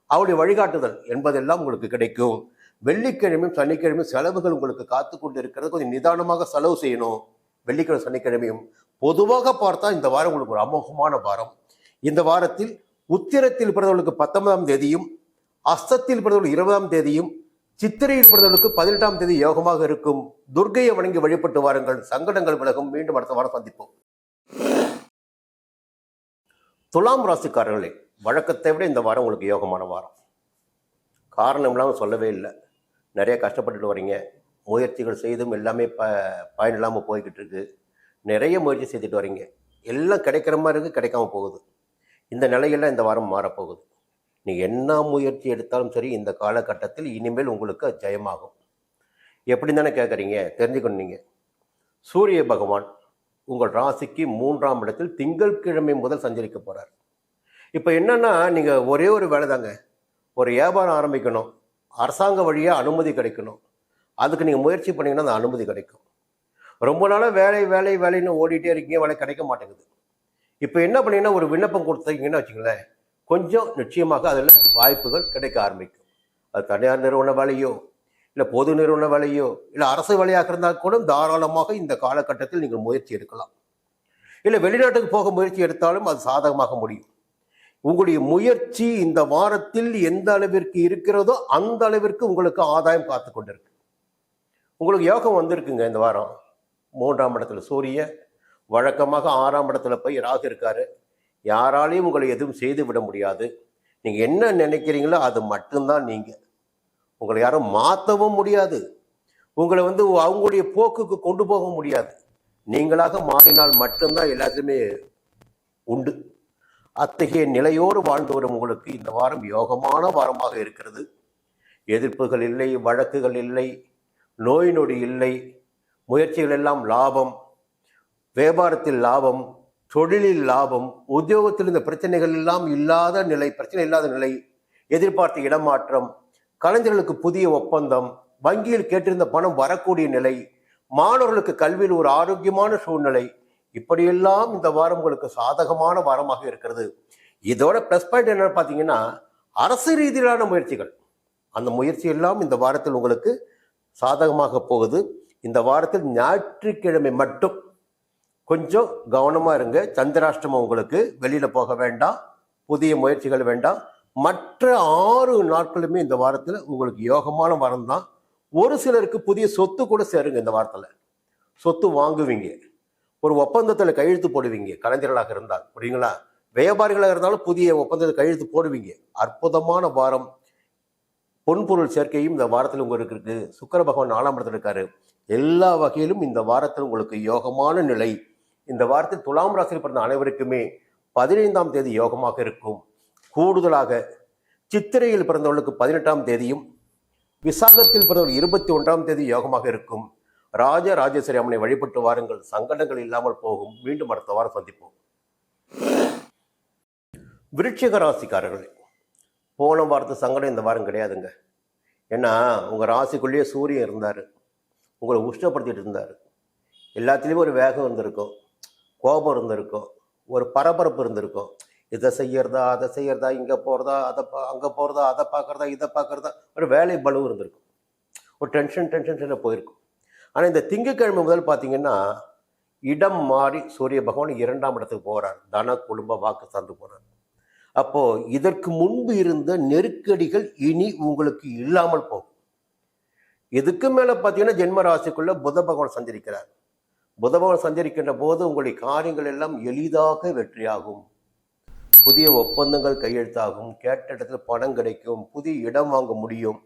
அவருடைய வழிகாட்டுதல் என்பதெல்லாம் உங்களுக்கு கிடைக்கும். வெள்ளிக்கிழமையும் சனிக்கிழமையும் செலவுகள் உங்களுக்கு காத்து கொண்டு இருக்கிறது. கொஞ்சம் நிதானமாக செலவு செய்யணும். வெள்ளிக்கிழமை சனிக்கிழமையும் பொதுவாக பார்த்தா இந்த வாரம் உங்களுக்கு ஒரு அமோகமான வாரம். இந்த வாரத்தில் உத்திரத்தில் பிறந்தவர்களுக்கு 19ஆம் தேதியும், அஸ்தத்தில் பிறந்தவர்களுக்கு 20ஆம் தேதியும், சித்திரையில் பிறந்தவர்களுக்கு 18ஆம் தேதி யோகமாக இருக்கும். துர்க்கையை வணங்கி வழிபட்டு வாருங்கள். சங்கடங்கள் விலகும். மீண்டும் அடுத்த வாரம் சந்திப்போம். துலாம் ராசிக்காரர்களே, வழக்கத்தை விட இந்த வாரம் உங்களுக்கு யோகமான வாரம். காரணம் இல்லாமல் சொல்லவே இல்லை. நிறைய கஷ்டப்பட்டுட்டு வரீங்க. முயற்சிகள் செய்தும் எல்லாமே பயன் இல்லாமல் போய்கிட்டு இருக்கு. நிறைய முயற்சி செய்துட்டு வரீங்க. எல்லாம் கிடைக்கிற மாதிரி இருக்குது, கிடைக்காம போகுது. இந்த நிலையெல்லாம் இந்த வாரம் மாறப்போகுது. நீங்கள் என்ன முயற்சி எடுத்தாலும் சரி, இந்த காலகட்டத்தில் இனிமேல் உங்களுக்கு ஜெயமாகும். எப்படி தானே கேட்குறீங்க? தெரிஞ்சுக்கணும். நீங்கள் சூரிய பகவான் உங்கள் ராசிக்கு 3ஆம் இடத்தில் திங்கட்கிழமை முதல் சஞ்சரிக்க போகிறார். இப்போ என்னன்னா, நீங்கள் ஒரே ஒரு வேலை தாங்க. ஒரு வியாபாரம் ஆரம்பிக்கணும், அரசாங்க வழியாக அனுமதி கிடைக்கணும். அதுக்கு நீங்கள் முயற்சி பண்ணிங்கன்னா அந்த அனுமதி கிடைக்கும். ரொம்ப நாளாக வேலை வேலை வேலைன்னு ஓடிட்டே இருக்கீங்க, வேலை கிடைக்க மாட்டேங்குது. இப்போ என்ன பண்ணீங்கன்னா, ஒரு விண்ணப்பம் கொடுத்தீங்கன்னு வச்சுங்களேன், கொஞ்சம் நிச்சயமாக அதில் வாய்ப்புகள் கிடைக்க ஆரம்பிக்கும். அது தனியார் நிறுவன வேலையோ இல்லை பொது நிறுவன வேலையோ இல்லை அரசு வேலையாக இருந்தால் கூட தாராளமாக இந்த காலகட்டத்தில் நீங்கள் முயற்சி எடுக்கலாம். இல்லை வெளிநாட்டுக்கு போக முயற்சி எடுத்தாலும் அது சாதகமாக முடியும். உங்களுடைய முயற்சி இந்த வாரத்தில் எந்த அளவிற்கு இருக்கிறதோ அந்த அளவிற்கு உங்களுக்கு ஆதாயம் காத்து கொண்டிருக்கு. உங்களுக்கு யோகம் வந்திருக்குங்க இந்த வாரம். 3ஆம் இடத்துல சூரிய, வழக்கமாக 6ஆம் இடத்துல போய் ராகு இருக்காரு. யாராலையும் உங்களை எதுவும் செய்து விட முடியாது. நீங்கள் என்ன நினைக்கிறீங்களோ அது மட்டும்தான் நீங்கள். உங்களை யாரும் மாற்றவும் முடியாது. உங்களை அவங்களுடைய போக்குக்கு கொண்டு போக முடியாது. நீங்களாக மாறினால் மட்டும்தான் எல்லாத்துலேயுமே உண்டு. அத்தகைய நிலையோடு வாழ்ந்து வரும் உங்களுக்கு இந்த வாரம் யோகமான வாரமாக இருக்கிறது. எதிர்ப்புகள் இல்லை, வழக்குகள் இல்லை, நோய் நொடி இல்லை, முயற்சிகள் எல்லாம் லாபம், வியாபாரத்தில் லாபம், தொழிலில் லாபம், உத்தியோகத்தில் இந்த பிரச்சனைகள் எல்லாம் இல்லாத நிலை, பிரச்சனை இல்லாத நிலை, எதிர்பார்த்த இடமாற்றம், கலைஞர்களுக்கு புதிய ஒப்பந்தம், வங்கியில் கேட்டிருந்த பணம் வரக்கூடிய நிலை, மாணவர்களுக்கு கல்வியில் ஒரு ஆரோக்கியமான சூழ்நிலை, இப்படியெல்லாம் இந்த வாரம் உங்களுக்கு சாதகமான வாரமாக இருக்கிறது. இதோட ப்ளஸ் பாயிண்ட் என்னன்னு பார்த்தீங்கன்னா, அரசு ரீதியிலான முயற்சிகள், அந்த முயற்சி எல்லாம் இந்த வாரத்தில் உங்களுக்கு சாதகமாக போகுது. இந்த வாரத்தில் ஞாயிற்றுக்கிழமை மட்டும் கொஞ்சம் கவனமாக இருங்க. சந்திராஷ்டமம் உங்களுக்கு, வெளியில் போக வேண்டாம், புதிய முயற்சிகள் வேண்டாம். மற்ற 6 நாட்களுமே இந்த வாரத்தில் உங்களுக்கு யோகமான வாரம் தான். ஒரு சிலருக்கு புதிய சொத்து கூட சேருங்க. இந்த வாரத்தில் சொத்து வாங்குவீங்க, ஒரு ஒப்பந்தத்தில் கையெழுத்து போடுவீங்க. கலைஞர்களாக இருந்தால் புரியுங்களா, வியாபாரிகளாக இருந்தாலும் புதிய ஒப்பந்தத்தில் கையெழுத்து போடுவீங்க. அற்புதமான வாரம். பொன்பொருள் சேர்க்கையும் இந்த வாரத்தில் உங்களுக்கு இருக்கு. சுக்கிர பகவான் 4ஆம் இடத்துல இருக்காரு. எல்லா வகையிலும் இந்த வாரத்தில் உங்களுக்கு யோகமான நிலை. இந்த வாரத்தில் துலாம் ராசியில் பிறந்த அனைவருக்குமே 15ஆம் தேதி யோகமாக இருக்கும். கூடுதலாக சித்திரையில் பிறந்தவர்களுக்கு 18ஆம் தேதியும், விசாகத்தில் பிறந்தவர்கள் 21ஆம் தேதி யோகமாக இருக்கும். ராஜராஜேஸ்வரி அம்மனை வழிபட்டு வாருங்கள், சங்கடங்கள் இல்லாமல் போகும். மீண்டும் அடுத்த வாரம் சந்திப்போம். விருச்சிக ராசிக்காரர்களே, போன வாரத்து சங்கடம் இந்த வாரம் கிடையாதுங்க. ஏன்னா உங்கள் ராசிக்குள்ளேயே சூரியன் இருந்தார், உங்களை உஷ்ணப்படுத்திட்டு இருந்தார். எல்லாத்துலேயும் ஒரு வேகம் இருந்திருக்கும், கோபம் இருந்திருக்கும், ஒரு பரபரப்பு இருந்திருக்கும். இதை செய்யறதா அதை செய்யறதா, இங்கே போகிறதா அங்கே போகிறதா, அதை பார்க்குறதா இதை பார்க்குறதா, ஒரு வேலை பலு இருந்திருக்கும், ஒரு டென்ஷன் போயிருக்கும். ஆனால் இந்த திங்கட்கிழமை முதல் பார்த்தீங்கன்னா இடம் மாறி சூரிய பகவான் 2ஆம் இடத்துக்கு போகிறார். தன குடும்ப வாக்கு சார்ந்து போகிறார். அப்போது இதற்கு முன்பு இருந்த நெருக்கடிகள் இனி உங்களுக்கு இல்லாமல் போகும். இதுக்கு மேலே பார்த்தீங்கன்னா ஜென்ம ராசிக்குள்ள புத பகவான் சஞ்சரிக்கிறார். புத பகவான் சஞ்சரிக்கின்ற போது உங்களுடைய காரியங்கள் எல்லாம் எளிதாக வெற்றியாகும். புதிய ஒப்பந்தங்கள் கையெழுத்தாகும், கேட்ட இடத்துல பணம் கிடைக்கும், புதிய இடம் வாங்க முடியும்.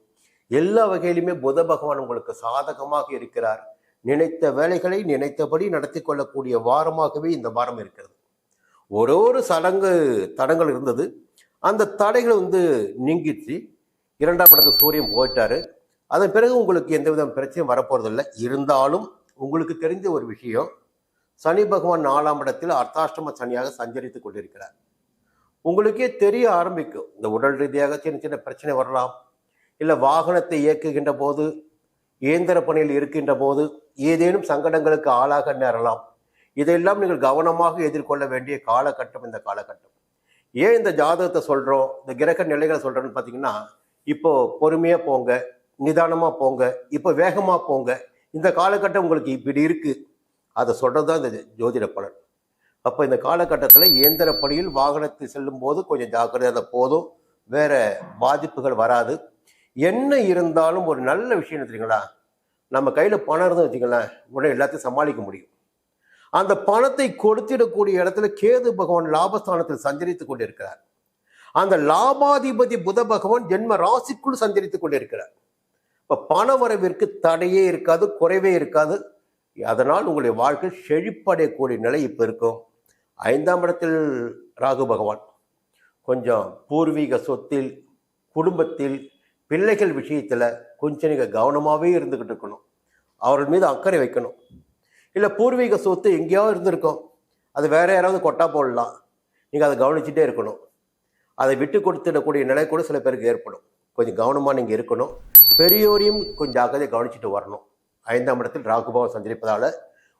எல்லா வகையிலுமே புத பகவான் உங்களுக்கு சாதகமாக இருக்கிறார். நினைத்த வேலைகளை நினைத்தபடி நடத்தி கொள்ளக்கூடிய வாரமாகவே இந்த வாரம் இருக்கிறது. ஒரு தடங்கள் இருந்தது, அந்த தடைகள் நீங்கிச்சு. 2ஆம் இடத்து சூரியன் போயிட்டாரு. அதன் பிறகு உங்களுக்கு எந்த வித பிரச்சனையும் வரப்போறதில்லை. இருந்தாலும் உங்களுக்கு தெரிஞ்ச ஒரு விஷயம், சனி பகவான் 4ஆம் இடத்தில் அர்த்தாஷ்டம சனியாக சஞ்சரித்து கொண்டிருக்கிறார். உங்களுக்கே தெரிய ஆரம்பிக்கும், இந்த உடல் ரீதியாக சின்ன சின்ன பிரச்சனை வரலாம். இல்லை வாகனத்தை இயக்குகின்ற போது, இயந்திர பணியில் இருக்கின்ற போது ஏதேனும் சங்கடங்களுக்கு ஆளாக நேரலாம். இதையெல்லாம் நீங்கள் கவனமாக எதிர்கொள்ள வேண்டிய காலகட்டம் இந்த காலகட்டம். ஏன் இந்த ஜாதகத்தை சொல்கிறோம், இந்த கிரக நிலைகளை சொல்கிறோன்னு பார்த்தீங்கன்னா, இப்போ பொறுமையாக போங்க, நிதானமாக போங்க, இப்போ வேகமாக போங்க, இந்த காலகட்டம் உங்களுக்கு இப்படி இருக்குது, அதை சொல்கிறது தான் இந்த ஜோதிட பலன். அப்போ இந்த காலகட்டத்தில் இயந்திர பணியில் வாகனத்தில் செல்லும் போது கொஞ்சம் ஜாக்கிரதையாக போதும், வேற பாதிப்புகள் வராது. என்ன இருந்தாலும் ஒரு நல்ல விஷயம் தெரியுங்களா, நம்ம கையில் பணம் இருந்து வச்சுங்களேன், உடனே எல்லாத்தையும் சமாளிக்க முடியும். அந்த பணத்தை கொடுத்திடக்கூடிய இடத்துல கேது பகவான் லாபஸ்தானத்தில் சஞ்சரித்துக் கொண்டிருக்கிறார். அந்த லாபாதிபதி புத பகவான் ஜென்ம ராசிக்குள் சஞ்சரித்துக் கொண்டிருக்கிறார். இப்போ பண வரவிற்கு தடையே இருக்காது, குறைவே இருக்காது. அதனால் உங்களுடைய வாழ்க்கை செழிப்படையக்கூடிய நிலை இப்போ இருக்கும். 5ஆம் இடத்தில் ராகு பகவான் கொஞ்சம் பூர்வீக சொத்தில், குடும்பத்தில், பிள்ளைகள் விஷயத்தில் கொஞ்சம் நீங்கள் கவனமாகவே இருந்துக்கிட்டு இருக்கணும். அவர்கள் மீது அக்கறை வைக்கணும். இல்லை பூர்வீக சொத்து எங்கேயோ இருந்திருக்கும், அது வேற யாராவது கொட்டா போடலாம், நீங்கள் அதை கவனிச்சுட்டே இருக்கணும். அதை விட்டு கொடுத்துடக்கூடிய நிலை கூட சில பேருக்கு ஏற்படும். கொஞ்சம் கவனமாக நீங்கள் இருக்கணும். பெரியோரையும் கொஞ்சம் ஜாக்கிரதையை கவனிச்சுட்டு வரணும். 5ஆம் இடத்தில் ராகுபவன் சஞ்சரிப்பதால்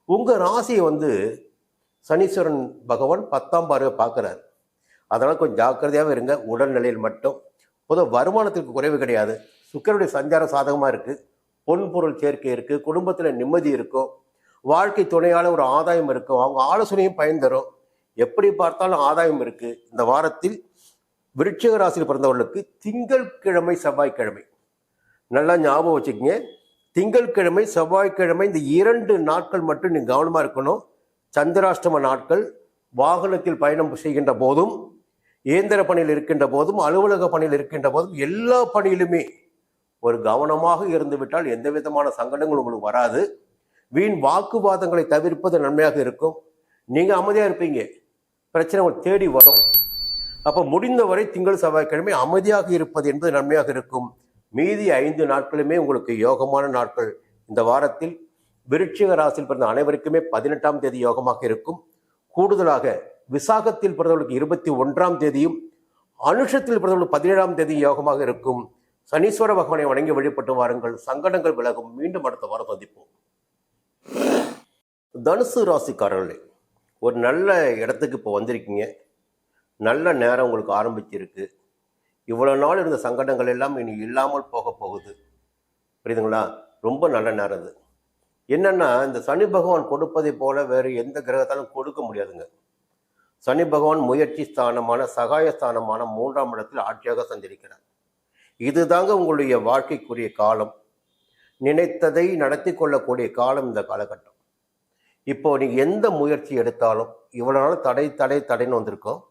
உங்கள் ராசியை சனீஸ்வரன் பகவான் 10ஆம் பார்வை பார்க்குறாரு. அதனால் கொஞ்சம் ஜாக்கிரதையாகவே இருங்க. உடல்நிலையில் மட்டும் பொதுவாக வருமானத்திற்கு குறைவு கிடையாது. சுக்கிரனுடைய சஞ்சாரம் சாதகமாக இருக்குது. பொன்பொருள் சேர்க்கை இருக்கு, குடும்பத்தில் நிம்மதி இருக்கும், வாழ்க்கை துணையால ஒரு ஆதாயம் இருக்கும், அவங்க ஆலோசனையும் பயன் தரும். எப்படி பார்த்தாலும் ஆதாயம் இருக்கு. இந்த வாரத்தில் விருச்சிக ராசியில் பிறந்தவர்களுக்கு திங்கட்கிழமை செவ்வாய்க்கிழமை நல்லா ஞாபகம் வச்சுக்கோங்க. திங்கட்கிழமை செவ்வாய்க்கிழமை இந்த 2 நாட்கள் மட்டும் நீங்க கவனமா இருக்கணும். சந்திராஷ்டம நாட்கள். வாகனத்தில் பயணம் செய்கின்ற போதும், இயந்திர பணியில் இருக்கின்ற போதும், அலுவலக பணியில் இருக்கின்ற போதும், எல்லா பணியிலுமே ஒரு கவனமாக இருந்து விட்டால் எந்த விதமான சங்கடங்களும் உங்களுக்கு வராது. வீண் வாக்குவாதங்களை தவிர்ப்பது நன்மையாக இருக்கும். நீங்க அமைதியா இருப்பீங்க, பிரச்சனை தேடி வரும். அப்ப முடிந்தவரை திங்கள் செவ்வாய்க்கிழமை அமைதியாக இருப்பது என்பது நன்மையாக இருக்கும். மீதி 5 நாட்களுமே உங்களுக்கு யோகமான நாட்கள். இந்த வாரத்தில் விருச்சிக ராசியில் பிறந்த அனைவருக்குமே 18ஆம் தேதி யோகமாக இருக்கும். கூடுதலாக விசாகத்தில் பிறந்தவர்களுக்கு 21ஆம் தேதியும், அனுஷத்தில் பிறந்தவர்களுக்கு 17ஆம் தேதி யோகமாக இருக்கும். சனீஸ்வர பகவானை வணங்கி வழிபட்டு வாருங்கள், சங்கடங்கள் விலகும். மீண்டும் அடுத்த வாரம் சந்திப்போம். தனுசு ராசிக்காரர்களே, ஒரு நல்ல இடத்துக்கு இப்போ வந்திருக்கீங்க. நல்ல நேரம் உங்களுக்கு ஆரம்பிச்சிருக்கு. இவ்வளோ நாள் இருந்த சங்கடங்கள் எல்லாம் இனி இல்லாமல் போக போகுது. புரியுதுங்களா? ரொம்ப நல்ல நேரம் இது. என்னன்னா, இந்த சனி பகவான் கொடுப்பதை போல வேறு எந்த கிரகத்தாலும் கொடுக்க முடியாதுங்க. சனி பகவான் முயற்சி ஸ்தானமான சகாய ஸ்தானமான 3ஆம் இடத்தில் ஆட்சியாக சஞ்சரிக்கிறார். இதுதாங்க உங்களுடைய வாழ்க்கைக்குரிய காலம். நினைத்ததை நடத்தி கொள்ளக்கூடிய காலம் இந்த காலகட்டம். இப்போ நீங்க எந்த முயற்சி எடுத்தாலும் இவ்வளவு நாள் தடைன்னு வந்திருக்கோம்.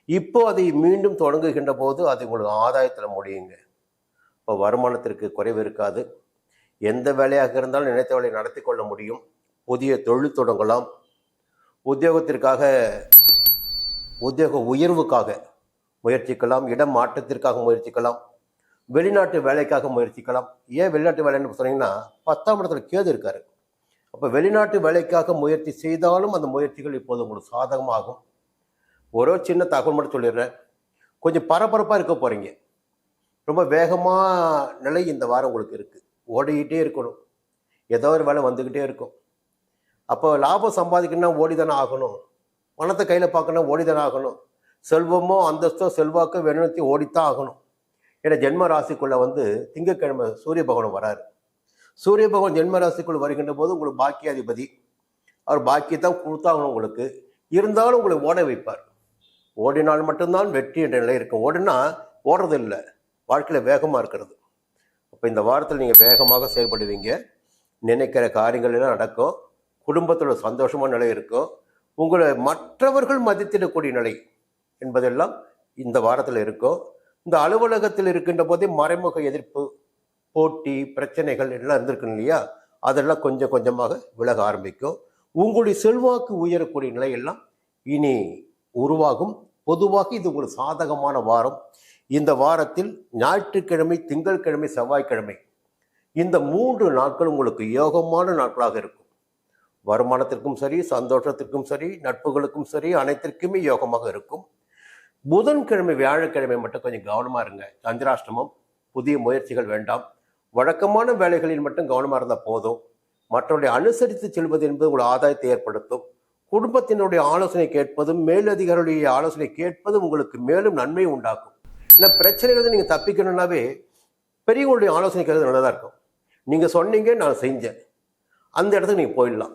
இப்போ அதை மீண்டும் தொடங்குகின்ற போது அது உங்களுக்கு ஆதாயத்தில் முடியுங்க. இப்போ வருமானத்திற்கு குறைவு இருக்காது. எந்த வேலையாக இருந்தாலும் நினைத்த வேலையை நடத்தி கொள்ள முடியும். புதிய தொழில் தொடங்கலாம். உத்தியோகத்திற்காக, உத்தியோக உயர்வுக்காக முயற்சிக்கலாம். இடம் மாற்றத்திற்காக முயற்சிக்கலாம். வெளிநாட்டு வேலைக்காக முயற்சிக்கலாம். ஏன் வெளிநாட்டு வேலைன்னு சொன்னீங்கன்னா, 10ஆம் இடத்துல கேது இருக்காரு. அப்போ வெளிநாட்டு வேலைக்காக முயற்சி செய்தாலும் அந்த முயற்சிகள் இப்போது உங்களுக்கு சாதகமாகும். ஒரு சின்ன தகவல் மட்டும் சொல்லிடுறேன். கொஞ்சம் பரபரப்பாக இருக்க போகிறீங்க. ரொம்ப வேகமாக நிலை இந்த வாரம் உங்களுக்கு இருக்குது. ஓடிக்கிட்டே இருக்கணும். ஏதோ ஒரு வேலை வந்துக்கிட்டே இருக்கும். அப்போ லாபம் சம்பாதிக்கணும்னா ஓடி தானே ஆகணும். பணத்தை கையில் பார்க்கணும், ஓடி தானே ஆகணும். செல்வமோ அந்தஸ்தோ செல்வாக்கோ வேணும்னு ஓடித்தான் ஆகணும். ஏன்னா ஜென்ம ராசிக்குள்ளே திங்கட்கிழமை சூரிய பகவான் வராரு. சூரிய பகவான் ஜென்ம ராசிக்குள்ள வருகின்ற போது உங்களுக்கு பாக்கியாதிபதி. அவர் பாக்கியத்தான் கொடுத்தாகணும் உங்களுக்கு. இருந்தாலும் உங்களை ஓட வைப்பார். ஓடினால் மட்டும்தான் வெற்றி என்ற நிலை இருக்கும். ஓடுனா ஓடுறது இல்லை, வாழ்க்கையில் வேகமாக இருக்கிறது. அப்போ இந்த வாரத்தில் நீங்கள் வேகமாக செயல்படுவீங்க. நினைக்கிற காரியங்கள் எல்லாம் நடக்கும். குடும்பத்தோட சந்தோஷமான நிலை இருக்கும். உங்களை மற்றவர்கள் மதித்திடக்கூடிய நிலை என்பதெல்லாம் இந்த வாரத்தில் இருக்கும். இந்த அலுவலகத்தில் இருக்கின்ற போதே மறைமுக எதிர்ப்பு, போட்டி, பிரச்சனைகள் எல்லாம் இருந்திருக்கு இல்லையா, அதெல்லாம் கொஞ்சம் கொஞ்சமாக விலக ஆரம்பிக்கும். உங்களுடைய செல்வாக்கு உயரக்கூடிய நிலையெல்லாம் இனி உருவாகும். பொதுவாக இது ஒரு சாதகமான வாரம். இந்த வாரத்தில் ஞாயிற்றுக்கிழமை, திங்கட்கிழமை, செவ்வாய்க்கிழமை இந்த 3 நாட்கள் உங்களுக்கு யோகமான நாட்களாக இருக்கும். வருமானத்திற்கும் சரி, சந்தோஷத்திற்கும் சரி, நட்புகளுக்கும் சரி, அனைத்திற்குமே யோகமாக இருக்கும். புதன்கிழமை, வியாழக்கிழமை மட்டும் கொஞ்சம் கவனமாக இருங்க. சந்திராஷ்டமம். புதிய முயற்சிகள் வேண்டாம். வழக்கமான வேலைகளில் மட்டும் கவனமாக இருந்தால் போதும். மற்றவர்களை அனுசரித்து செல்வது என்பது உங்கள் ஆதாயத்தை ஏற்படுத்தும். குடும்பத்தினுடைய ஆலோசனை கேட்பதும், மேலதிகாரிகளுடைய ஆலோசனை கேட்பதும் உங்களுக்கு மேலும் நன்மை உண்டாக்கும். ஏன்னா பிரச்சனைகள் நீங்கள் தப்பிக்கணும்னாவே பெரியவங்களுடைய ஆலோசனை கேட்கறது நல்லதாக இருக்கும். நீங்கள் சொன்னீங்க, நான் செஞ்சேன், அந்த இடத்துக்கு நீங்கள் போயிடலாம்.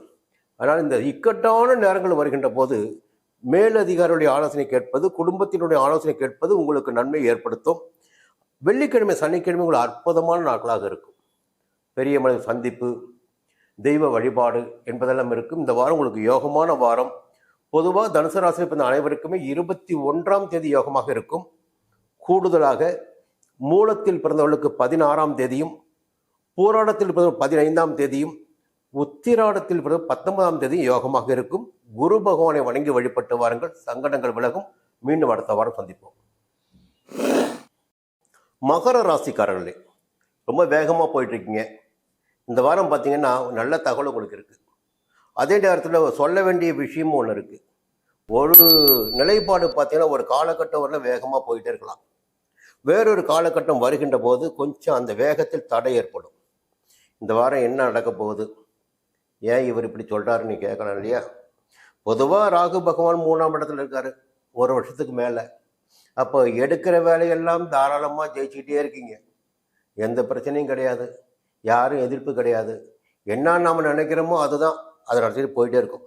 அதனால் இந்த இக்கட்டான நேரங்கள் வருகின்ற போது மேலதிகாரிகளுடைய ஆலோசனை கேட்பது, குடும்பத்தினுடைய ஆலோசனை கேட்பது உங்களுக்கு நன்மை ஏற்படுத்தும். வெள்ளிக்கிழமை, சனிக்கிழமை உங்களுக்கு அற்புதமான நாட்களாக இருக்கும். பெரிய மனித சந்திப்பு, தெய்வ வழிபாடு என்பதெல்லாம் இருக்கும். இந்த வாரம் உங்களுக்கு யோகமான வாரம். பொதுவாக தனுசு ராசியில் பிறந்த அனைவருக்குமே 21ஆம் தேதி யோகமாக இருக்கும். கூடுதலாக மூலத்தில் பிறந்தவர்களுக்கு 16ஆம் தேதியும், பூராடத்தில் பிறந்த 15ஆம் தேதியும், உத்திராடத்தில் பிறந்த 19ஆம் தேதியும் யோகமாக இருக்கும். குரு பகவானை வணங்கி வழிபட்டு வாருங்கள், சங்கடங்கள் விலகும். மீண்டும் அடுத்த வாரம் சந்திப்போம். மகர ராசிக்காரர்களே, ரொம்ப வேகமாக போயிட்டு இருக்கீங்க. இந்த வாரம் பார்த்தீங்கன்னா நல்ல தகவல் உங்களுக்கு இருக்குது. அதே நேரத்தில் சொல்ல வேண்டிய விஷயமும் ஒன்று இருக்குது. ஒரு நிலைப்பாடு பார்த்தீங்கன்னா ஒரு காலகட்டம் வரல வேகமாக போயிட்டே இருக்கலாம். வேறொரு காலகட்டம் வருகின்ற போது கொஞ்சம் அந்த வேகத்தில் தடை ஏற்படும். இந்த வாரம் என்ன நடக்க போகுது, ஏன் இவர் இப்படி சொல்கிறாருன்னு கேட்கலாம் இல்லையா? பொதுவாக ராகு பகவான் 3ஆம் இடத்துல இருக்காரு 1 வருஷத்துக்கு மேலே. அப்போ எடுக்கிற வேலையெல்லாம் தாராளமாக ஜெயிச்சுக்கிட்டே இருக்கீங்க. எந்த பிரச்சனையும் கிடையாது. யாரும் எதிர்ப்பு கிடையாது. என்ன நாம் நினைக்கிறோமோ அதுதான் அதை நடத்திட்டு போயிட்டே இருக்கும்.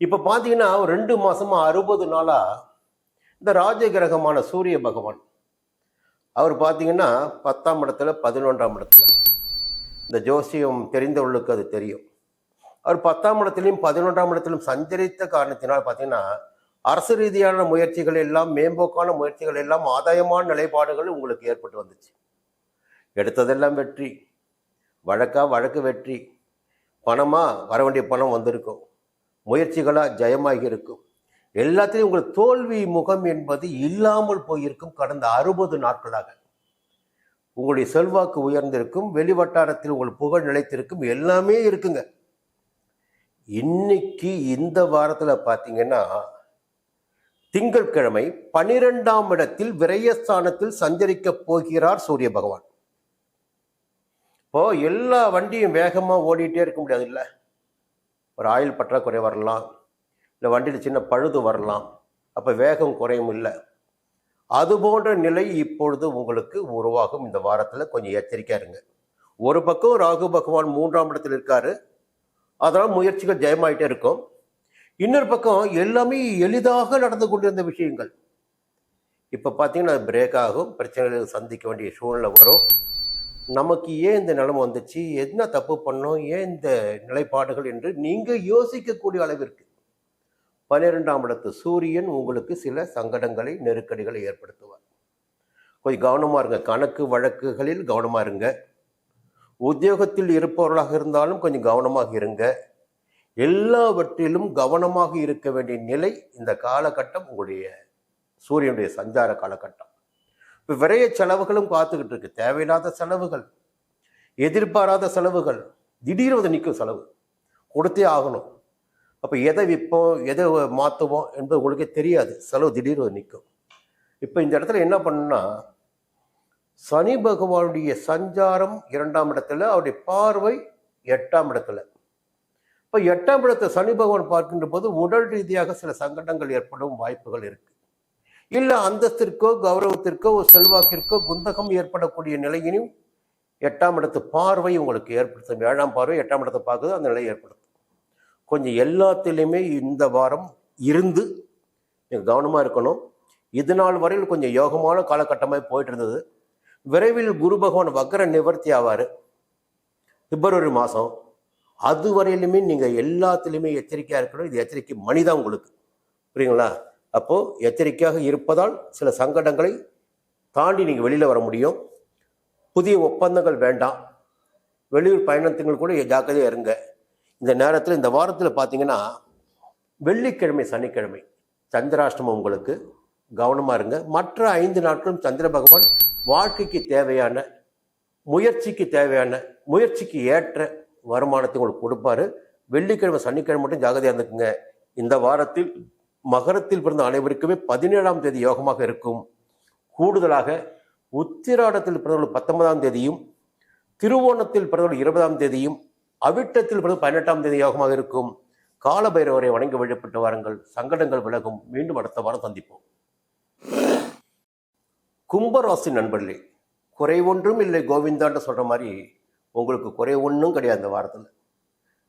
இப்போ பார்த்தீங்கன்னா ஒரு 2 மாசமா 60 நாளா இந்த ராஜ கிரகமான சூரிய பகவான் அவர் பார்த்தீங்கன்னா 10ஆம் இடத்துல 11ஆம் இடத்துல, இந்த ஜோசியம் தெரிந்தவர்களுக்கு அது தெரியும். அவர் 10ஆம் இடத்திலையும் 11ஆம் இடத்திலும் சஞ்சரித்த காரணத்தினால் பார்த்தீங்கன்னா அரசு ரீதியான முயற்சிகள் எல்லாம், மேம்போக்கான முயற்சிகள் எல்லாம், ஆதாயமான நிலைப்பாடுகள் உங்களுக்கு ஏற்பட்டு வந்துச்சு. எடுத்ததெல்லாம் வெற்றி, வழக்கு வெற்றி, பணமா வர வேண்டிய பணம் வந்திருக்கும், முயற்சிகளா ஜெயமாகி இருக்கும். எல்லாத்திலையும் உங்கள் தோல்வி முகம் என்பது இல்லாமல் போயிருக்கும். கடந்த 60 நாட்களாக உங்களுடைய செல்வாக்கு உயர்ந்திருக்கும், வெளிவட்டாரத்தில் உங்கள் புகழ் நிலைத்திருக்கும், எல்லாமே இருக்குங்க. இன்னைக்கு இந்த வாரத்தில் பார்த்தீங்கன்னா திங்கட்கிழமை 12ஆம் இடத்தில் விரயஸ்தானத்தில் சஞ்சரிக்க போகிறார் சூரிய பகவான். இப்போ எல்லா வண்டியும் வேகமா ஓடிட்டே இருக்க முடியாது இல்லை. ஒரு ஆயில் பற்றாக்குறை வரலாம், இல்லை வண்டியில் சின்ன பழுது வரலாம், அப்போ வேகம் குறையும் இல்லை. அது போன்ற நிலை இப்பொழுது உங்களுக்கு உருவாகும். இந்த வாரத்தில் கொஞ்சம் எச்சரிக்கையா இருங்க. ஒரு பக்கம் ராகு பகவான் 3ஆம் இடத்தில் இருக்காரு, அதனால் முயற்சிகள் ஜெயமாயிட்டே இருக்கும். இன்னொரு பக்கம் எல்லாமே எளிதாக நடந்து கொண்டிருந்த விஷயங்கள் இப்போ பார்த்தீங்கன்னா பிரேக் ஆகும், பிரச்சனைகளை சந்திக்க வேண்டிய சூழ்நிலை வரும். நமக்கு ஏன் இந்த நிலைமை வந்துச்சு, என்ன தப்பு பண்ணோம், ஏன் இந்த நிலைப்பாடுகள் என்று நீங்கள் யோசிக்கக்கூடிய அளவிற்கு 12ஆம் இடத்து சூரியன் உங்களுக்கு சில சங்கடங்களை, நெருக்கடிகளை ஏற்படுத்துவார். கொஞ்சம் கவனமாக இருங்க. கணக்கு வழக்குகளில் கவனமாக இருங்க. உத்தியோகத்தில் இருப்பவர்களாக இருந்தாலும் கொஞ்சம் கவனமாக இருங்க. எல்லாவற்றிலும் கவனமாக இருக்க வேண்டிய நிலை இந்த காலகட்டம், உங்களுடைய சூரியனுடைய சஞ்சார காலகட்டம். இப்போ விரைய செலவுகளும் பார்த்துக்கிட்டு இருக்கு. தேவையில்லாத செலவுகள், எதிர்பாராத செலவுகள், திடீர்னு வந்து நிற்கும் செலவு, கொடுத்தே ஆகணும். அப்போ எதை விற்போம், எதை மாற்றுவோம் என்பது உங்களுக்கே தெரியாது. செலவு திடீர்னு நிற்கும். இப்போ இந்த இடத்துல என்ன பண்ணுன்னா, சனி பகவானுடைய சஞ்சாரம் 2ஆம் இடத்துல, அவருடைய பார்வை 8ஆம் இடத்துல. இப்போ 8ஆம் இடத்தை சனி பகவான் பார்க்கின்ற போது உடல் ரீதியாக சில சங்கடங்கள் ஏற்படும் வாய்ப்புகள் இருக்கு. இல்லை அந்தஸ்திற்கோ கௌரவத்திற்கோ செல்வாக்கிற்கோ குந்தகம் ஏற்படக்கூடிய நிலையினும் 8ஆம் இடத்து பார்வை உங்களுக்கு ஏற்படுத்தும். 7ஆம் பார்வை 8ஆம் இடத்தை பார்க்குது, அந்த நிலையை ஏற்படுத்தும். கொஞ்சம் எல்லாத்திலையுமே இந்த வாரம் இருந்து நீங்கள் கவனமாக இருக்கணும். இது நாள் வரையில் கொஞ்சம் யோகமான காலகட்டமாக போயிட்டு இருந்தது. விரைவில் குரு பகவான் வக்ர நிவர்த்தி ஆவார் பிப்ரவரி மாதம். அது வரையிலுமே நீங்கள் எல்லாத்திலையுமே எச்சரிக்கையாக இருக்கணும். இது எச்சரிக்கை மணிதான் உங்களுக்கு, புரியுங்களா? அப்போது எச்சரிக்கையாக இருப்பதால் சில சங்கடங்களை தாண்டி நீங்கள் வெளியில் வர முடியும். புதிய ஒப்பந்தங்கள் வேண்டாம். வெளியூர் பயணத்துங்கள் கூட ஜாக்கிரதையாக இருங்க. இந்த நேரத்தில், இந்த வாரத்தில் பார்த்தீங்கன்னா வெள்ளிக்கிழமை, சனிக்கிழமை சந்திராஷ்டமம், உங்களுக்கு கவனமாக இருங்க. மற்ற 5 நாட்களும் சந்திர பகவான் வாழ்க்கைக்கு தேவையான, முயற்சிக்கு தேவையான, முயற்சிக்கு ஏற்ற வருமானத்தை உங்களுக்கு கொடுப்பாரு. வெள்ளிக்கிழமை, சனிக்கிழமை மட்டும் ஜாகிரதையாக இருந்துக்குங்க. இந்த வாரத்தில் மகரத்தில் பிறந்த அனைவருக்குமே 17ஆம் தேதி யோகமாக இருக்கும். கூடுதலாக உத்திராடத்தில் பிறந்தவர்கள் 19ஆம் தேதியும், திருவோணத்தில் பிறந்தவர்கள் 20ஆம் தேதியும், அவிட்டத்தில் பிறந்த 18ஆம் தேதி யோகமாக இருக்கும். காலபைரவரை வணங்கி வழிபட்டு வாருங்கள், சங்கடங்கள் விலகும். மீண்டும் அடுத்த வாரம் சந்திப்போம். கும்பராசி நண்பர்களே, குறை ஒன்றும் இல்லை கோவிந்தான்னு சொல்ற மாதிரி உங்களுக்கு குறை ஒன்றும் கிடையாது. இந்த வாரத்தில்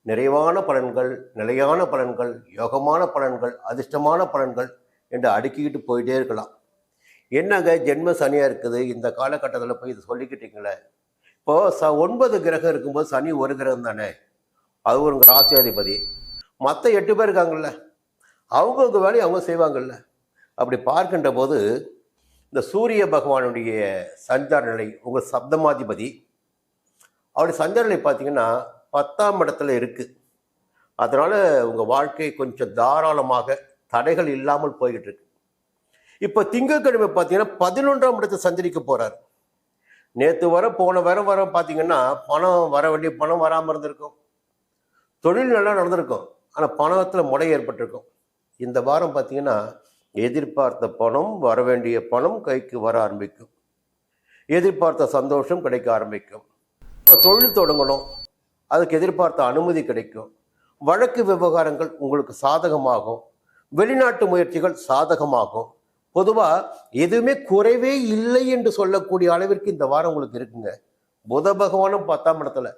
நிறைவான பலன்கள், நிலையான பலன்கள், யோகமான பலன்கள், அதிர்ஷ்டமான பலன்கள் என்று அடுக்கிக்கிட்டு போயிட்டே இருக்கலாம். என்னங்க ஜென்ம சனியாக இருக்குது, இந்த காலகட்டத்தில் போய் இது சொல்லிக்கிட்டீங்களே. இப்போது 9 கிரகம் இருக்கும்போது சனி ஒரு கிரகம் தானே, அது ஒரு ராசியாதிபதி. மற்ற 8 பேர் இருக்காங்கல்ல, அவங்கவுங்க வேலையை அவங்க செய்வாங்கல்ல. அப்படி பார்க்கின்ற போது இந்த சூரிய பகவானுடைய சஞ்சார நிலை, உங்கள் சப்தமாதிபதி, அவருடைய சஞ்சார நிலை பார்த்தீங்கன்னா 10ஆம் இடத்துல இருக்குது. அதனால் உங்கள் வாழ்க்கை கொஞ்சம் தாராளமாக தடைகள் இல்லாமல் போய்கிட்டு இருக்கு. இப்போ திங்கட்கிழமை பார்த்தீங்கன்னா 11ஆம் இடத்தை சஞ்சரிக்க போகிறார். நேற்று போன வர பார்த்தீங்கன்னா பணம் வர வேண்டிய பணம் வராமல் இருந்திருக்கும், தொழில் நல்லா நடந்திருக்கும், ஆனால் பணத்தில் முடை ஏற்பட்டிருக்கும். இந்த வாரம் பார்த்தீங்கன்னா எதிர்பார்த்த பணம், வர வேண்டிய பணம் கைக்கு வர ஆரம்பிக்கும். எதிர்பார்த்த சந்தோஷம் கிடைக்க ஆரம்பிக்கும். தொழில் தொடங்கணும், அதுக்கு எதிர்பார்த்த அனுமதி கிடைக்கும். வழக்கு விவகாரங்கள் உங்களுக்கு சாதகமாகும். வெளிநாட்டு முயற்சிகள் சாதகமாகும். பொதுவாக எதுவுமே குறைவே இல்லை என்று சொல்லக்கூடிய அளவிற்கு இந்த வாரம் உங்களுக்கு இருக்குங்க. புத பகவானும் 10ஆம் இடத்துல.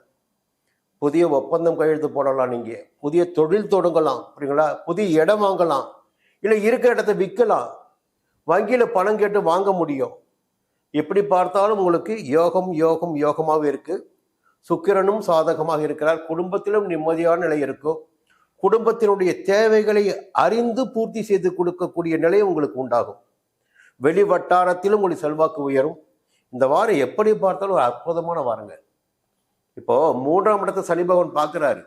புதிய ஒப்பந்தம் கையெழுத்து போடலாம், நீங்க புதிய தொழில் தொடங்கலாம், புரியுங்களா, புதிய இடம் வாங்கலாம், இல்லை இருக்கிற இடத்த விற்கலாம், வங்கியில பணம் கேட்டு வாங்க முடியும். எப்படி பார்த்தாலும் உங்களுக்கு யோகம் யோகம் யோகமாக இருக்கு. சுக்கிரனும் சாதகமாக இருக்கிறார். குடும்பத்திலும் நிம்மதியான நிலை இருக்கும். குடும்பத்தினுடைய தேவைகளை அறிந்து பூர்த்தி செய்து கொடுக்கக்கூடிய நிலை உங்களுக்கு உண்டாகும். வெளி வட்டாரத்திலும் உங்களுக்கு செல்வாக்கு உயரும். இந்த வாரம் எப்படி பார்த்தாலும் ஒரு அற்புதமான வாரங்க. இப்போ 3ஆம் இடத்தை சனி பகவான் பார்க்கிறாரு.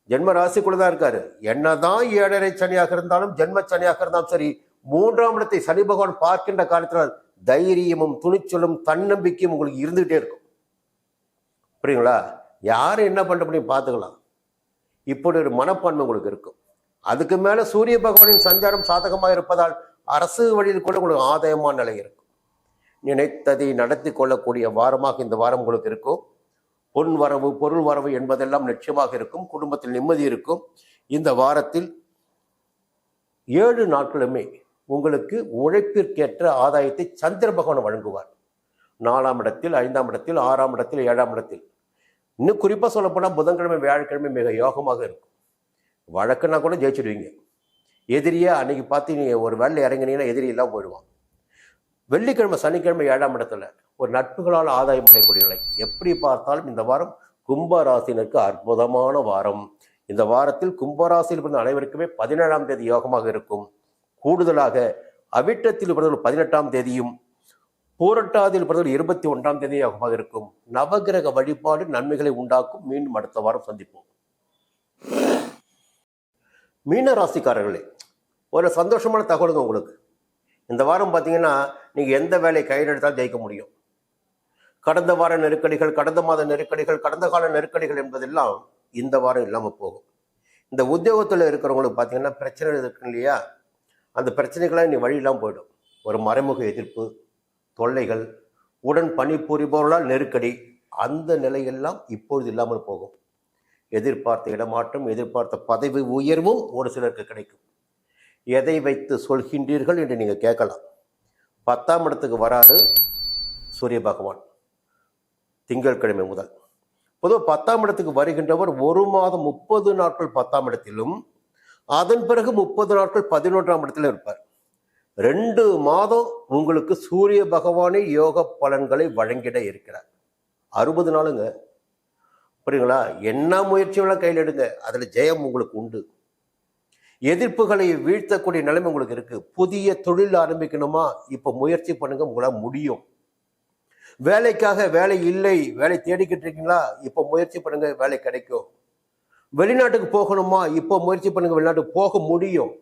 ஜென்ம ராசிக்குள்ளதான் இருக்காரு. என்னதான் 7.5 சனியாக இருந்தாலும், ஜென்ம சனியாக இருந்தாலும் சரி, 3ஆம் இடத்தை சனி பகவான் பார்க்கின்ற காலத்தில் தைரியமும் துணிச்சலும் தன்னம்பிக்கையும் உங்களுக்கு இருந்துகிட்டே இருக்கும். புரியுங்களா? யாரும் என்ன பண்ண முடியும் பார்த்துக்கலாம். இப்படி ஒரு மனப்பான்மை உங்களுக்கு இருக்கும். அதுக்கு மேல சூரிய பகவானின் சஞ்சாரம் சாதகமாக இருப்பதால் அரசு வழியில் கூட உங்களுக்கு ஆதாயமான நிலை இருக்கும். நினைத்ததை நடத்தி கொள்ளக்கூடிய வாரமாக இந்த வாரம் உங்களுக்கு இருக்கும். பொன் வரவு பொருள் வரவு என்பதெல்லாம் நிச்சயமாக இருக்கும். குடும்பத்தில் நிம்மதி இருக்கும். இந்த வாரத்தில் 7 நாட்களுமே உங்களுக்கு உழைப்பிற்கேற்ற ஆதாயத்தை சந்திர பகவான் வழங்குவார். 4ஆம் இடத்தில், 5ஆம் இடத்தில், 6ஆம் இடத்தில், 7ஆம் இடத்தில். இன்னும் குறிப்பாக சொல்லப்போனால் புதன்கிழமை வியாழக்கிழமை மிக யோகமாக இருக்கும். வழக்குன்னா கூட ஜெயிச்சிடுவீங்க. எதிரியை அன்னைக்கு பார்த்து நீங்கள் ஒரு வேலை இறங்கினீங்கன்னா எதிரி எல்லாம் போயிடுவான். வெள்ளிக்கிழமை சனிக்கிழமை 7ஆம் இடத்துல ஒரு நட்புகளால் ஆதாயம் அடையக்கூடிய நிலை. எப்படி பார்த்தாலும் இந்த வாரம் கும்பராசினருக்கு அற்புதமான வாரம். இந்த வாரத்தில் கும்பராசியில் பிறந்த அனைவருக்குமே 17ஆம் தேதி யோகமாக இருக்கும். கூடுதலாக அவிட்டத்தில் பிறந்தவர்கள் 18ஆம் தேதியும், பூரட்டாதியில் பிறந்தவர்கள் 21ஆம் தேதி யோகமாக இருக்கும். நவகிரக வழிபாடு நன்மைகளை உண்டாக்கும். மீண்டும் அடுத்த வாரம் சந்திப்போம். மீன ராசிக்காரர்களே, ஒரு சந்தோஷமான தகவலுங்க உங்களுக்கு. இந்த வாரம் பார்த்தீங்கன்னா நீங்கள் எந்த வேலையை கையில் எடுத்தாலும் ஜெயிக்க முடியும். கடந்த வார நெருக்கடிகள், கடந்த மாத நெருக்கடிகள், கடந்த கால நெருக்கடிகள் என்பதெல்லாம் இந்த வாரம் இல்லாமல் போகும். இந்த உத்தியோகத்தில் இருக்கிறவங்களுக்கு பார்த்தீங்கன்னா பிரச்சனை இருக்கு இல்லையா, அந்த பிரச்சனைகளாக நீ வழியெல்லாம் போயிடும். ஒரு மறைமுக எதிர்ப்பு, தொல்லைகள், உடன் பணிபுரிபவர்களால் நெருக்கடி, அந்த நிலையெல்லாம் இப்பொழுது இல்லாமல் போகும். எதிர்பார்த்த இடமாற்றம், எதிர்பார்த்த பதவி உயர்வும் ஒரு சிலருக்கு கிடைக்கும். எதை வைத்து சொல்கின்றீர்கள் என்று நீங்கள் கேட்கலாம். 10ஆம் இடத்துக்கு வராது சூரிய பகவான் திங்கட்கிழமை முதல். பொதுவாக 10ஆம் இடத்துக்கு வருகின்றவர் 1 மாதம் 30 நாட்கள் 10ஆம் இடத்திலும், அதன் பிறகு 30 நாட்கள் 11ஆம் இடத்திலும் இருப்பார். 2 மாதம் உங்களுக்கு சூரிய பகவானே யோக பலன்களை வழங்கிட இருக்கிறார். 60 நாளுங்க. புரியுங்களா? என்ன முயற்சியெல்லாம் கையில் எடுங்க, அதில் ஜெயம் உங்களுக்கு உண்டு. எதிர்ப்புகளை வீழ்த்தக்கூடிய நிலைமை உங்களுக்கு இருக்கு. புதிய தொழில் ஆரம்பிக்கணுமா, இப்போ முயற்சி பண்ணுங்க, உங்களால் முடியும். வேலைக்காக வேலை இல்லை, வேலை தேடிக்கிட்டு இருக்கீங்களா, இப்போ முயற்சி பண்ணுங்க, வேலை கிடைக்கும். வெளிநாட்டுக்கு போகணுமா, இப்போ முயற்சி பண்ணுங்க, வெளிநாட்டுக்கு போக முடியும்.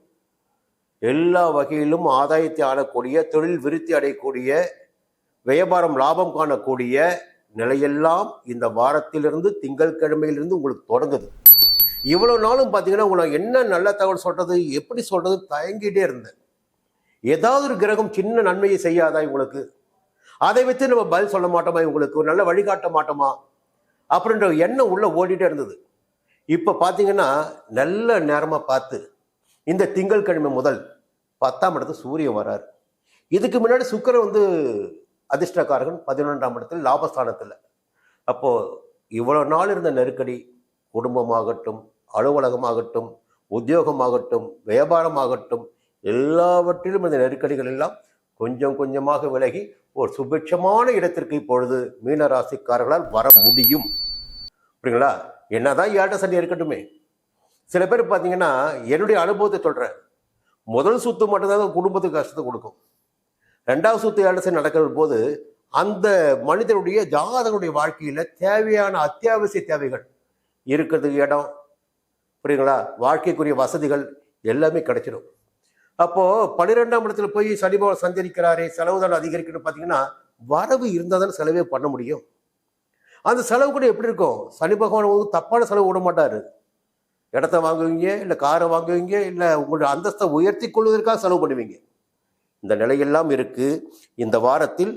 எல்லா வகையிலும் ஆதாயத்தை ஆளக்கூடிய, தொழில் விருத்தி அடையக்கூடிய, வியாபாரம் லாபம் காணக்கூடிய நிலையெல்லாம் இந்த வாரத்திலிருந்து, திங்கட்கிழமையிலிருந்து உங்களுக்கு தொடங்குது. இவ்வளவு நாளும் பார்த்தீங்கன்னா உங்களை என்ன நல்ல தகவல் சொல்றது, எப்படி சொல்றது தயங்கிட்டே இருந்தேன். ஏதாவது ஒரு கிரகம் சின்ன நன்மையை செய்யாதா உங்களுக்கு, அதை வச்சு நம்ம பதில் சொல்ல மாட்டோமா, உங்களுக்கு ஒரு நல்ல வழிகாட்ட மாட்டோமா அப்படின்ற எண்ணம் உள்ள ஓடிட்டே இருந்தது. இப்போ பார்த்தீங்கன்னா நல்ல நேரமாக பார்த்து இந்த திங்கட்கிழமை முதல் 10ஆம் இடத்துல சூரியன் வராரு. இதுக்கு முன்னாடி சுக்கிரன் அதிர்ஷ்டக்காரகன் 11ஆம் இடத்துல லாபஸ்தானத்தில். அப்போ இவ்வளவு நாள் இருந்த நெருக்கடி, குடும்பமாகட்டும், அலுவலகமாகட்டும், உத்தியோகமாகட்டும், வியாபாரமாகட்டும், எல்லாவற்றிலும் இந்த நெருக்கடிகள் எல்லாம் கொஞ்சம் கொஞ்சமாக விலகி ஒரு சுபிட்சமான இடத்திற்கு இப்பொழுது மீனராசிக்காரர்களால் வர முடியும். புரியுங்களா? என்னதான் 7 சனி இருக்கட்டுமே, சில பேர் பார்த்தீங்கன்னா என்னுடைய அனுபவத்தை சொல்கிறேன், முதல் சுத்து மட்டும்தான் குடும்பத்துக்கு கஷ்டத்தை கொடுக்கும். 2வது சுத்து 7 சனி நடக்கிற போது அந்த மனிதனுடைய ஜாதகனுடைய வாழ்க்கையில் தேவையான அத்தியாவசிய தேவைகள், இருக்கிறதுக்கு இடம், புரியுங்களா, வாழ்க்கைக்குரிய வசதிகள் எல்லாமே கிடைச்சிடும். அப்போது 12ஆம் இடத்துல போய் சனி பகவான் சஞ்சரிக்கிறாரே, செலவு தான் அதிகரிக்கணும்னு பார்த்தீங்கன்னா வரவு இருந்தால் தானே செலவே பண்ண முடியும். அந்த செலவு கூட எப்படி இருக்கும், சனி பகவான் தப்பான செலவு விட மாட்டார். இடத்த வாங்குவீங்க, இல்லை காரை வாங்குவீங்க, இல்லை உங்களுடைய அந்தஸ்தை உயர்த்தி கொள்வதற்காக செலவு பண்ணுவீங்க. இந்த நிலையெல்லாம் இருக்குது. இந்த வாரத்தில்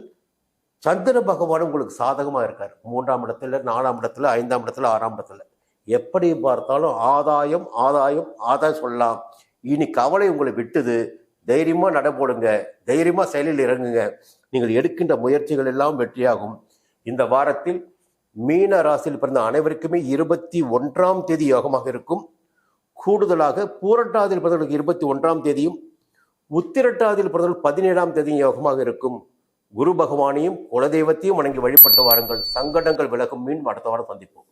சந்திர பகவான் உங்களுக்கு சாதகமாக இருக்கார். 3ஆம் இடத்துல, 4ஆம் இடத்துல, 5ஆம் இடத்துல, 6ஆம் இடத்துல. எப்படி பார்த்தாலும் ஆதாயம் ஆதாயம் ஆதாயம் சொல்லலாம். இனி கவலை உங்களை விட்டுது. தைரியமாக நடப்போடுங்க, தைரியமாக செயலில் இறங்குங்க. நீங்கள் எடுக்கின்ற முயற்சிகள் எல்லாம் வெற்றியாகும். இந்த வாரத்தில் மீன ராசியில் பிறந்த அனைவருக்குமே 21ஆம் தேதி யோகமாக இருக்கும். கூடுதலாக பூரட்டாதியில் பிறந்தவர்களுக்கு 21ஆம் தேதியும், உத்திரட்டாதியில் பிறந்தவர்கள் 17ஆம் தேதியும் யோகமாக இருக்கும். குரு பகவானையும் குலதெய்வத்தையும் வணங்கி வழிபட்டு வாருங்கள். சங்கடங்கள் விலகும். மீண்டும் அடுத்த வாரம் சந்திப்போம்.